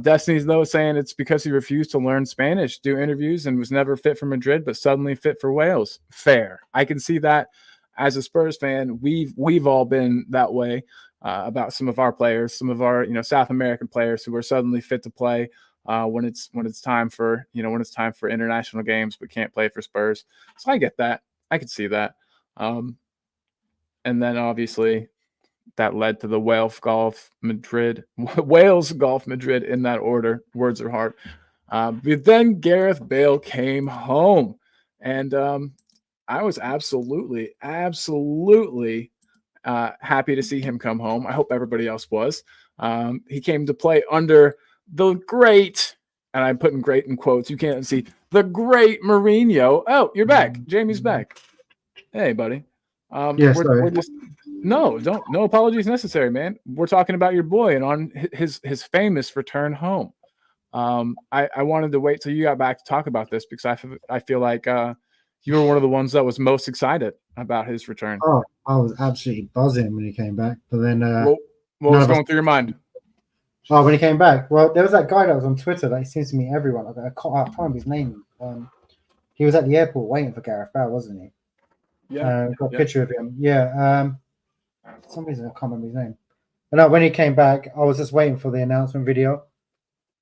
S1: Destiny's, though, saying it's because he refused to learn Spanish, do interviews, and was never fit for Madrid, but suddenly fit for Wales. Fair. I can see that. As a Spurs fan, we've all been that way about some of our players, some of our South American players who are suddenly fit to play when it's time for international games, but can't play for Spurs. So I get that. I can see that. And then obviously that led to the Wales Golf Madrid in that order. Words are hard. But then Gareth Bale came home, and I was absolutely happy to see him come home. I hope everybody else was. He came to play under the great, and I'm putting great in quotes, you can't see, the great Mourinho. Oh, you're back. Jamie's back. Hey, buddy. We're just no apologies necessary, man. We're talking about your boy and on his famous return home. I wanted to wait till you got back to talk about this, because I feel like you were one of the ones that was most excited about his return.
S2: Oh, I was absolutely buzzing when he came back. But then
S1: what was going through your mind?
S2: Oh, when he came back, well, there was that guy that was on Twitter that seems to meet everyone. I can't remember his name. He was at the airport waiting for Gareth Bale, wasn't he?
S1: Yeah.
S2: Got a picture of him. Yeah. For some reason, I can't remember his name. But no, when he came back, I was just waiting for the announcement video,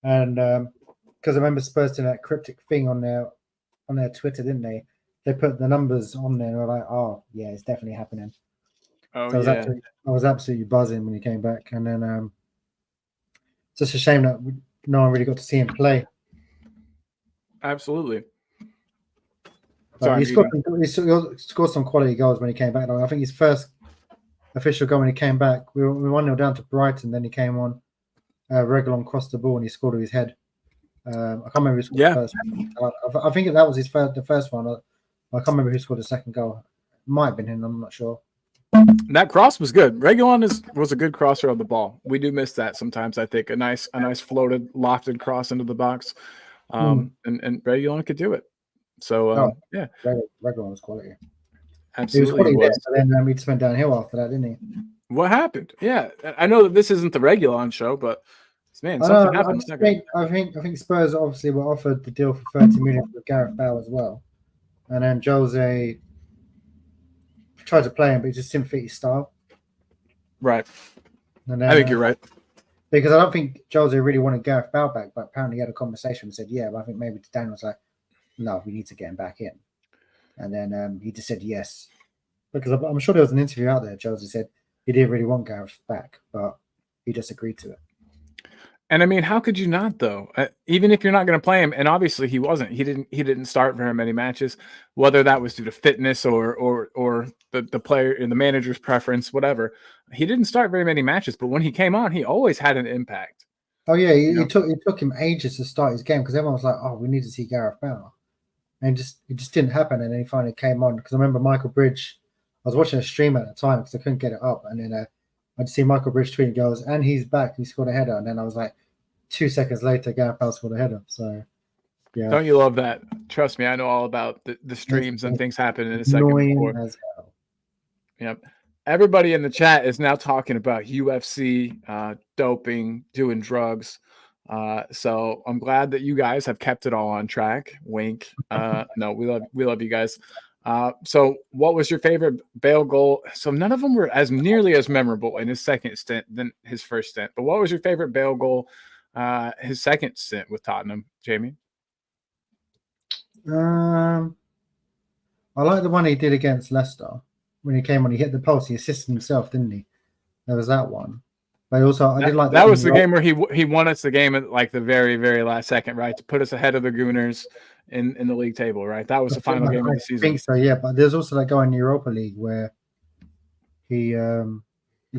S2: and because I remember Spurs doing that cryptic thing on their Twitter, didn't they? They put the numbers on there, and we're like, "Oh, yeah, it's definitely happening."
S1: Oh,
S2: so I was absolutely buzzing when he came back, and then it's just a shame that no one really got to see him play.
S1: Absolutely.
S2: He scored some quality goals when he came back. I think his first official goal when he came back, we were 1-0 down to Brighton. Then he came on, Reguilon crossed the ball and he scored with his head. I can't remember who scored the first one. I think that was the first one. I can't remember who scored the second goal. It might have been him. I'm not sure.
S1: That cross was good. Reguilon was a good crosser of the ball. We do miss that sometimes. I think a nice floated, lofted cross into the box, and Reguilon could do it. So yeah,
S2: Reguilon was quality.
S1: Absolutely,
S2: he was quality. There, but then he just went downhill after that, didn't he?
S1: What happened? Yeah, I know that this isn't the Reguilon show, but man, something happened.
S2: I think Spurs obviously were offered the deal for 30 million with Gareth Bale as well, and then Jose tried to play him, but he just didn't fit his style.
S1: Right.
S2: And then,
S1: I think you're right.
S2: Because I don't think Jose really wanted Gareth Bale back, but apparently he had a conversation and said, yeah, but I think maybe Dan was like, no, we need to get him back in. And then he just said yes. Because I'm sure there was an interview out there. Jose said he didn't really want Gareth back, but he just agreed to it.
S1: And I mean, how could you not though? Even if you're not going to play him, and obviously he wasn't. He didn't start very many matches, whether that was due to fitness or the player and the manager's preference, whatever. He didn't start very many matches, but when he came on, he always had an impact.
S2: Oh yeah, it took him ages to start his game because everyone was like, "Oh, we need to see Gareth Bale," and it just didn't happen. And then he finally came on because I remember Michael Bridge. I was watching a stream at the time because I couldn't get it up, and then I'd see Michael Bridge tweet goes, and he's back. He scored a header, and then I was like, 2 seconds later, Gareth Bale scored a header. So, yeah.
S1: Don't you love that? Trust me, I know all about the streams and things happen in a second.
S2: Annoying as hell.
S1: Yep. Everybody in the chat is now talking about UFC, doping, doing drugs. So I'm glad that you guys have kept it all on track. Wink. No, we love you guys. So what was your favorite Bale goal? So none of them were as nearly as memorable in his second stint than his first stint. But what was your favorite Bale goal? His second stint with Tottenham, Jamie?
S2: I like the one he did against Leicester when he came on. He hit the post. He assisted himself, didn't he? There was that one. But also, I did like
S1: that was the game where he won us the game at like the very, very last second, right, to put us ahead of the Gooners in the league table, right? That was the final game of the season.
S2: I think so, yeah. But there's also that guy in the Europa League where he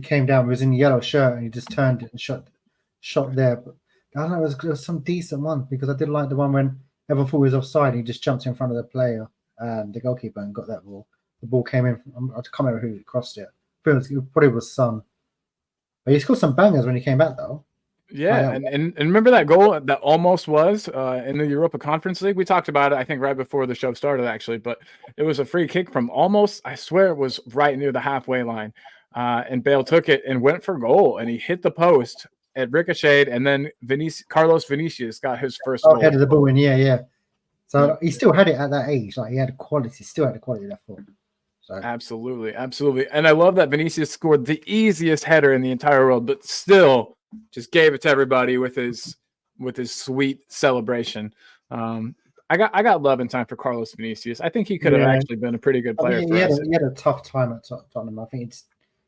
S2: came down, he was in the yellow shirt, and he just turned it and shot there. But I don't know, it was some decent one because I did like the one when everyone thought he was offside. He just jumped in front of the player and the goalkeeper and got that ball. The ball came in. I can't remember who crossed it. It probably was Son. But he scored some bangers when he came back, though.
S1: Yeah, and remember that goal that almost was in the Europa Conference League? We talked about it, I think, right before the show started, actually. But it was a free kick from almost, I swear it was right near the halfway line. And Bale took it and went for goal. And he hit the post. It ricocheted, and then Carlos Vinicius got his first goal.
S2: Headed the ball in, yeah. So he still had it at that age. Like he had quality, still had the quality left foot. So.
S1: Absolutely. And I love that Vinicius scored the easiest header in the entire world, but still just gave it to everybody with his sweet celebration. I got love and time for Carlos Vinicius. I think he could have actually been a pretty good player.
S2: He had a tough time at Tottenham. I think he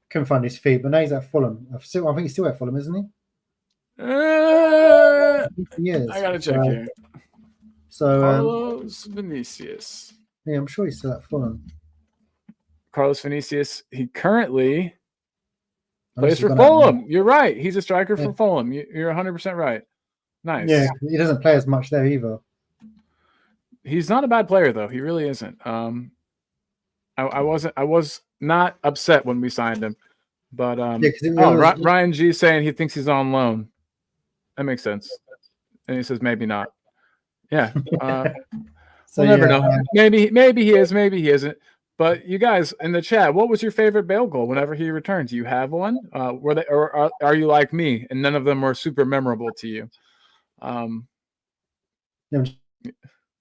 S2: couldn't find his feet, but now he's at Fulham. I think he's still at Fulham, isn't he?
S1: I gotta check here.
S2: So
S1: Carlos Vinicius.
S2: Yeah, I'm sure he's still at Fulham.
S1: Carlos Vinicius. He currently plays for Fulham. You're right. He's a striker for Fulham. You're 100% right. Nice.
S2: Yeah, he doesn't play as much there either.
S1: He's not a bad player though. He really isn't. I was not upset when we signed him, but Ryan G saying he thinks he's on loan. That makes sense. And he says maybe not. Yeah. We'll never know. Maybe he is, maybe he isn't. But you guys in the chat, what was your favorite Bale goal whenever he returned? Do you have one? Are you like me and none of them were super memorable to you?
S2: I'm just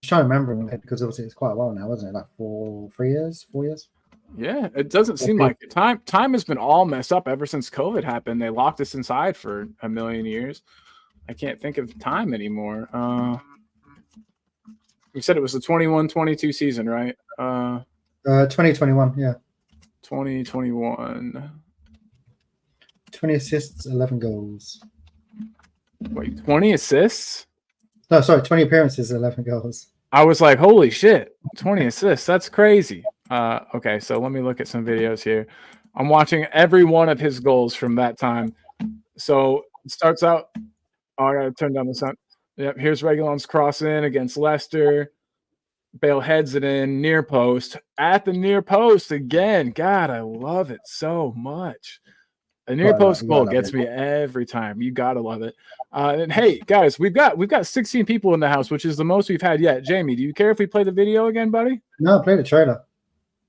S2: trying to remember because obviously it's quite a while now, wasn't it? Like 4 years?
S1: Yeah, it doesn't seem like it. Time has been all messed up ever since COVID happened. They locked us inside for a million years. I can't think of time anymore. You said it was the 21-22 season, right?
S2: 2021, yeah.
S1: 2021.
S2: 20 assists, 11 goals.
S1: Wait, 20 assists?
S2: No, sorry, 20 appearances, 11 goals.
S1: I was like, holy shit, 20 assists. That's crazy. Okay, so let me look at some videos here. I'm watching every one of his goals from that time. So it starts out. Oh, I got to turn down the sound. Yep, here's Reguilon's cross in against Leicester. Bale heads it in near post at the near post again. God, I love it so much. A near post goal gets me every time. You gotta love it. And hey, guys, we've got 16 people in the house, which is the most we've had yet. Jamie, do you care if we play the video again, buddy?
S2: No, play the trailer.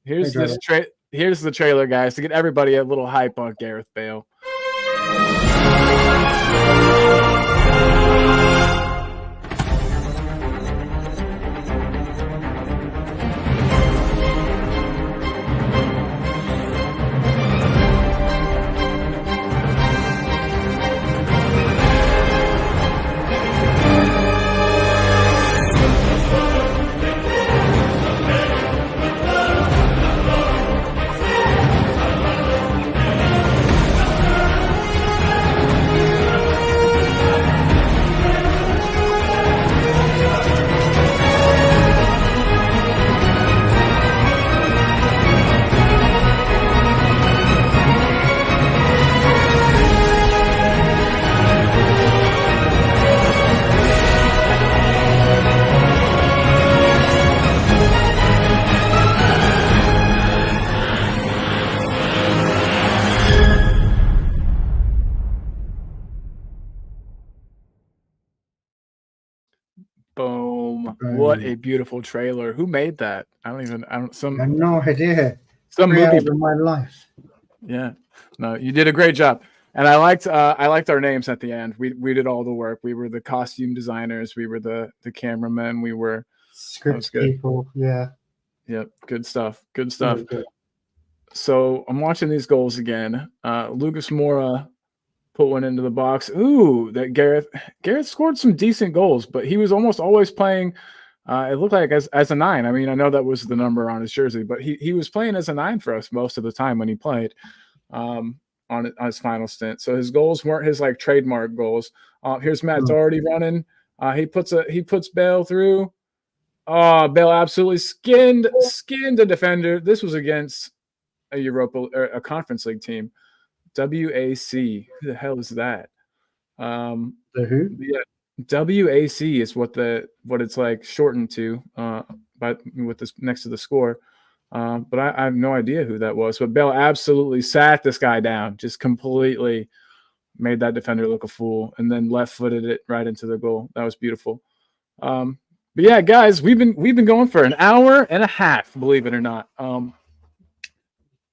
S1: Here's the trailer, guys, to get everybody a little hype on Gareth Bale. Boom. What a beautiful trailer. Who made that? I have
S2: no idea.
S1: Some movie
S2: of my life.
S1: Yeah. No, you did a great job. And I liked our names at the end. We did all the work. We were the costume designers, we were the cameramen, we were
S2: script people. Yeah.
S1: Yep. Good stuff. Good stuff. Really good. So I'm watching these goals again. Lucas Moura put one into the box. Ooh, that Gareth scored some decent goals, but he was almost always playing. It looked like as a 9. I mean, I know that was the number on his jersey, but he was playing as a 9 for us most of the time when he played on his final stint. So his goals weren't his like trademark goals. Here's Matt Doherty running. He puts Bale through. Oh, Bale absolutely skinned a defender. This was against a Conference League team. WAC. Who the hell is that?
S2: The who?
S1: Yeah, WAC is what it's like shortened to, but with this next to the score. But I have no idea who that was. But Bale absolutely sat this guy down, just completely made that defender look a fool, and then left-footed it right into the goal. That was beautiful. But yeah, guys, we've been going for an hour and a half, believe it or not.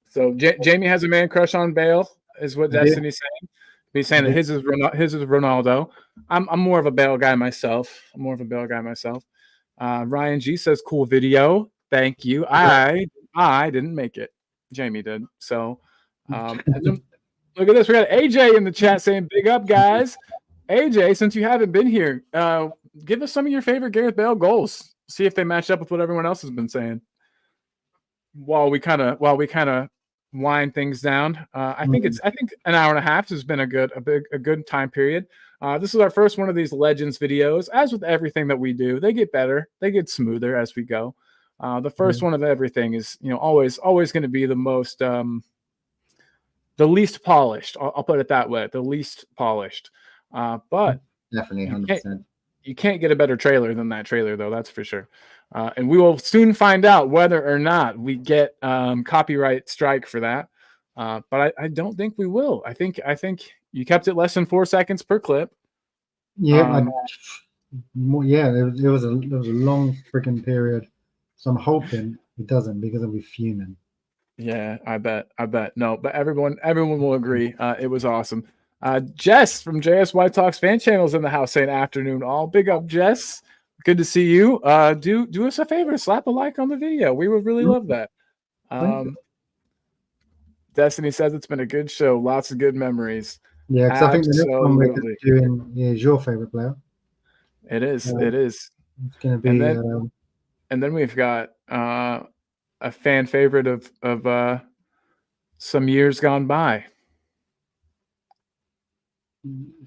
S1: So Jamie has a man crush on Bale, is what Destiny's saying. He's saying that his is Ronaldo. I'm more of a Bale guy myself. Ryan G says cool video. Thank you. I didn't make it. Jamie did. So look at this. We got AJ in the chat saying big up, guys. AJ, since you haven't been here, give us some of your favorite Gareth Bale goals. See if they match up with what everyone else has been saying. While we kind of wind things down. I think an hour and a half has been a good time period. This is our first one of these Legends videos. As with everything that we do, they get better, they get smoother as we go. The first one of everything is, always going to be the most, the least polished. I'll put it that way, the least polished. But
S2: definitely 100%.
S1: You can't get a better trailer than that trailer, though. That's for sure. And we will soon find out whether or not we get copyright strike for that. But I don't think we will. I think you kept it less than 4 seconds per clip.
S2: Yeah, it was a long freaking period. So I'm hoping it doesn't, because I'll be fuming.
S1: Yeah, I bet. No, but everyone will agree. It was awesome. Jess from JS White Talks fan channels in the house saying afternoon all. Big up, Jess. Good to see you. Do us a favor, slap a like on the video. We would really love that. Destiny says it's been a good show. Lots of good memories.
S2: Yeah, because I think the next one we're doing is your favorite player.
S1: It is. It is.
S2: It's going to be.
S1: And then we've got a fan favorite of some years gone by.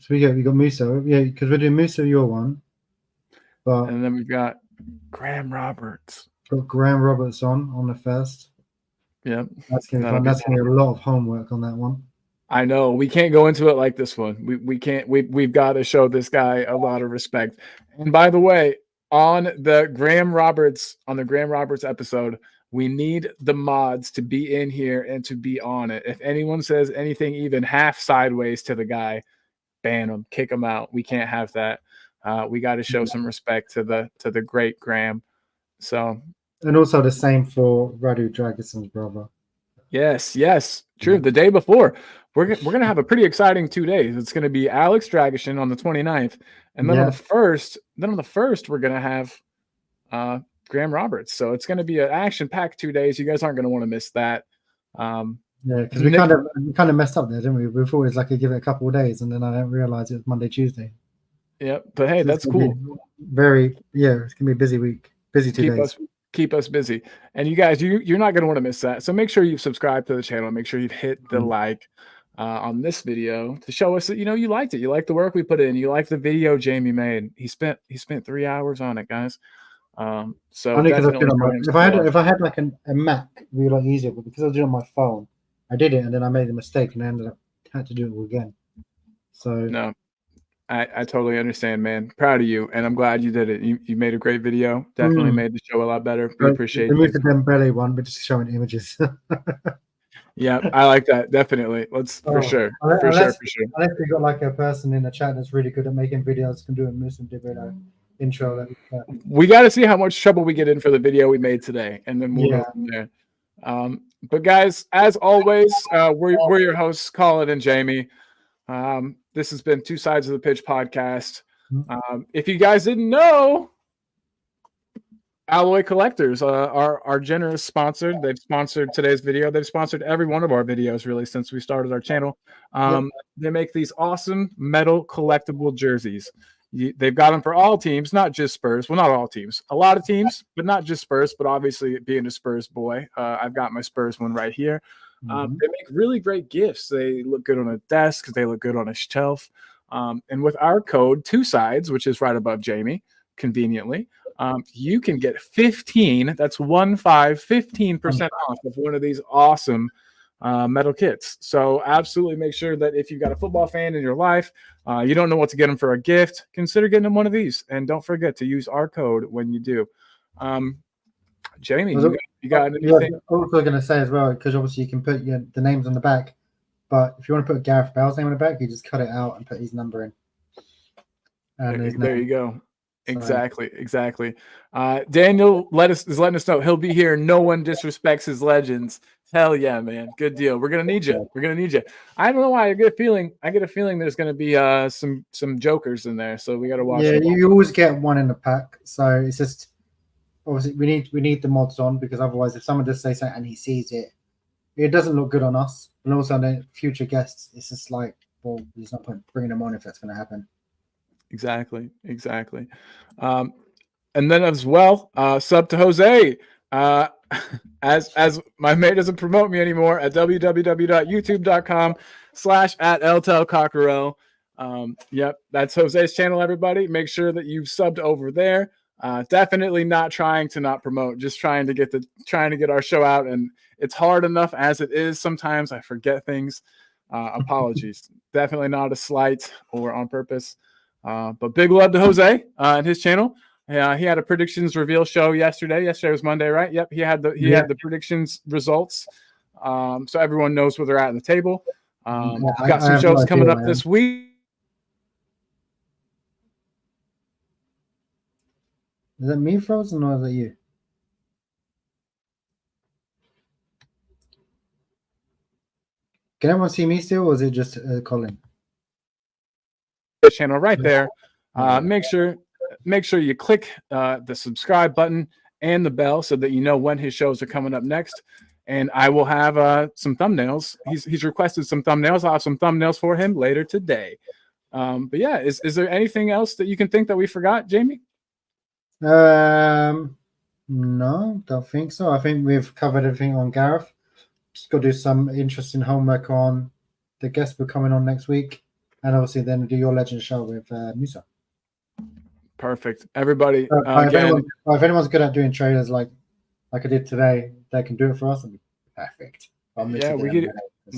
S2: So we got Musa. Yeah, because we're doing Musa your one. But
S1: and then we've got Graham Roberts.
S2: Got Graham Roberts on the first.
S1: Yep.
S2: That's gonna be fun. That's gonna be a lot of homework on that one.
S1: I know. We can't go into it like this one. We can't. We've got to show this guy a lot of respect. And by the way, on the Graham Roberts episode, we need the mods to be in here and to be on it. If anyone says anything even half sideways to the guy, ban them, kick them out. We can't have that. We got to show some respect to the great Graham. So,
S2: and also the same for Radu Dragison's brother.
S1: Yes, true. The day before, we're gonna have a pretty exciting 2 days. It's gonna be Alex Dragusin on the 29th, and then on the first, we're gonna have Graham Roberts. So it's gonna be an action-packed 2 days. You guys aren't gonna want to miss that.
S2: Because we kind of messed up there, didn't we? We thought it was like, give it a couple of days, and then I didn't realize it was Monday, Tuesday.
S1: Yep, but hey, so that's cool.
S2: It's gonna be a busy week, busy 2 days.
S1: Keep us busy. And you guys, you're not going to want to miss that. So make sure you've subscribed to the channel. Make sure you've hit the like on this video to show us that, you liked it. You like the work we put in. You like the video Jamie made. He spent 3 hours on it, guys. So definitely
S2: if I had like a Mac, it would be a lot easier. But because I was doing it on my phone, I did it and then I made a mistake and I ended up had to do it all again. So
S1: no. I totally understand, man. Proud of you, and I'm glad you did it. You made a great video. Definitely made the show a lot better. We appreciate it.
S2: The Dembele one, but just showing images.
S1: Yeah, I like that. Definitely. For sure.
S2: Unless we got like a person in the chat that's really good at making videos, can do a Muslim video intro.
S1: We got to see how much trouble we get in for the video we made today, and then we'll go from there. But guys, as always, we're your hosts, Colin and Jamie. This has been Two Sides of the Pitch podcast. If you guys didn't know, Alloy Collectors are our generous sponsor. They've sponsored today's video. They've sponsored every one of our videos really since we started our channel. They make these awesome metal collectible jerseys. They've got them for all teams, not just Spurs. Well, not all teams. A lot of teams, but not just Spurs. But obviously, being a Spurs boy, I've got my Spurs one right here. They make really great gifts. They look good on a desk. They look good on a shelf. And with our code, Two Sides, which is right above Jamie, conveniently, you can get 15% off of one of these awesome metal kits. So absolutely make sure that if you've got a football fan in your life, you don't know what to get them for a gift, consider getting them one of these. And don't forget to use our code when you do. Jamie, you got anything?
S2: I was also going to say as well, because obviously you can put the names on the back, but if you want to put Gareth Bale's name on the back, you just cut it out and put his number in. And
S1: there you go. Exactly. Daniel is letting us know he'll be here. No one disrespects his legends. Hell yeah, man. Good deal. We're gonna need you. I don't know why. I get a feeling there's gonna be some jokers in there. So we gotta watch.
S2: Yeah, you always get one in the pack. So it's just obviously we need the mods on, because otherwise if someone does say something and he sees it, it doesn't look good on us. And also the future guests, it's just like, well, there's no point bringing them on if that's gonna happen.
S1: Exactly. And then as well, sub to Jose. As my mate doesn't promote me anymore at www.youtube.com/@LTelCockerel. Yep, that's Jose's channel, everybody. Make sure that you've subbed over there. Definitely not trying to not promote, just trying to get our show out, and it's hard enough as it is. Sometimes I forget things. Apologies. Definitely not a slight or on purpose. But big love to Jose and his channel. He had a predictions reveal show yesterday. Yesterday was Monday, right? Yep. He had the predictions results. So everyone knows where they're at in the table. Got some shows coming up this week.
S2: Is that me frozen or is that you? Can everyone see me still, or is it just Colin?
S1: Channel right there. Make sure you click the subscribe button and the bell so that you know when his shows are coming up next. And I will have some thumbnails. He's requested some thumbnails. I'll have some thumbnails for him later today. But yeah, is there anything else that you can think that we forgot, Jamie?
S2: No, don't think so. I think we've covered everything on Gareth. Just got to do some interesting homework on the guests we're coming on next week. And obviously then do your legend show with Musa.
S1: Perfect. Everybody.
S2: If anyone's good at doing trailers like I did today, they can do it for us. And be perfect.
S1: Yeah,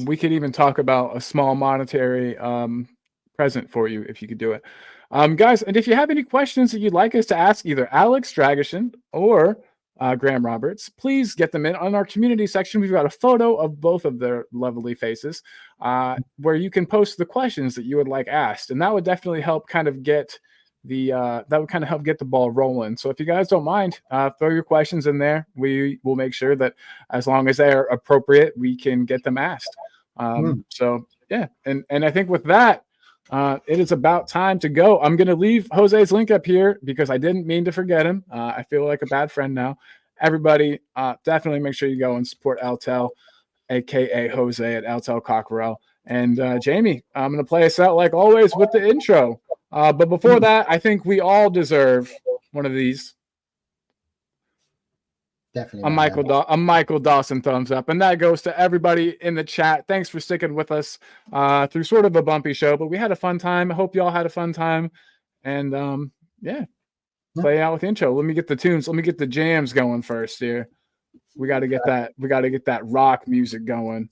S1: we could even talk about a small monetary present for you if you could do it. Guys, and if you have any questions that you'd like us to ask either Alex Dragishin or Graham Roberts, please get them in on our community section. We've got a photo of both of their lovely faces where you can post the questions that you would like asked, and that would definitely help kind of get the ball rolling. So if you guys don't mind, throw your questions in there. We will make sure that as long as they are appropriate, we can get them asked. So yeah, and I think with that, it is about time to go. I'm going to leave Jose's link up here because I didn't mean to forget him. I feel like a bad friend now. Everybody, definitely make sure you go and support Altel, aka Jose at Altel Cockerell. And Jamie, I'm going to play us out like always with the intro. But before that, I think we all deserve one of these.
S2: Definitely.
S1: A Michael Dawson thumbs up. And that goes to everybody in the chat. Thanks for sticking with us through sort of a bumpy show, but we had a fun time. I hope y'all had a fun time. And play out with the intro. Let me get the tunes. Let me get the jams going first here. We got to get that rock music going.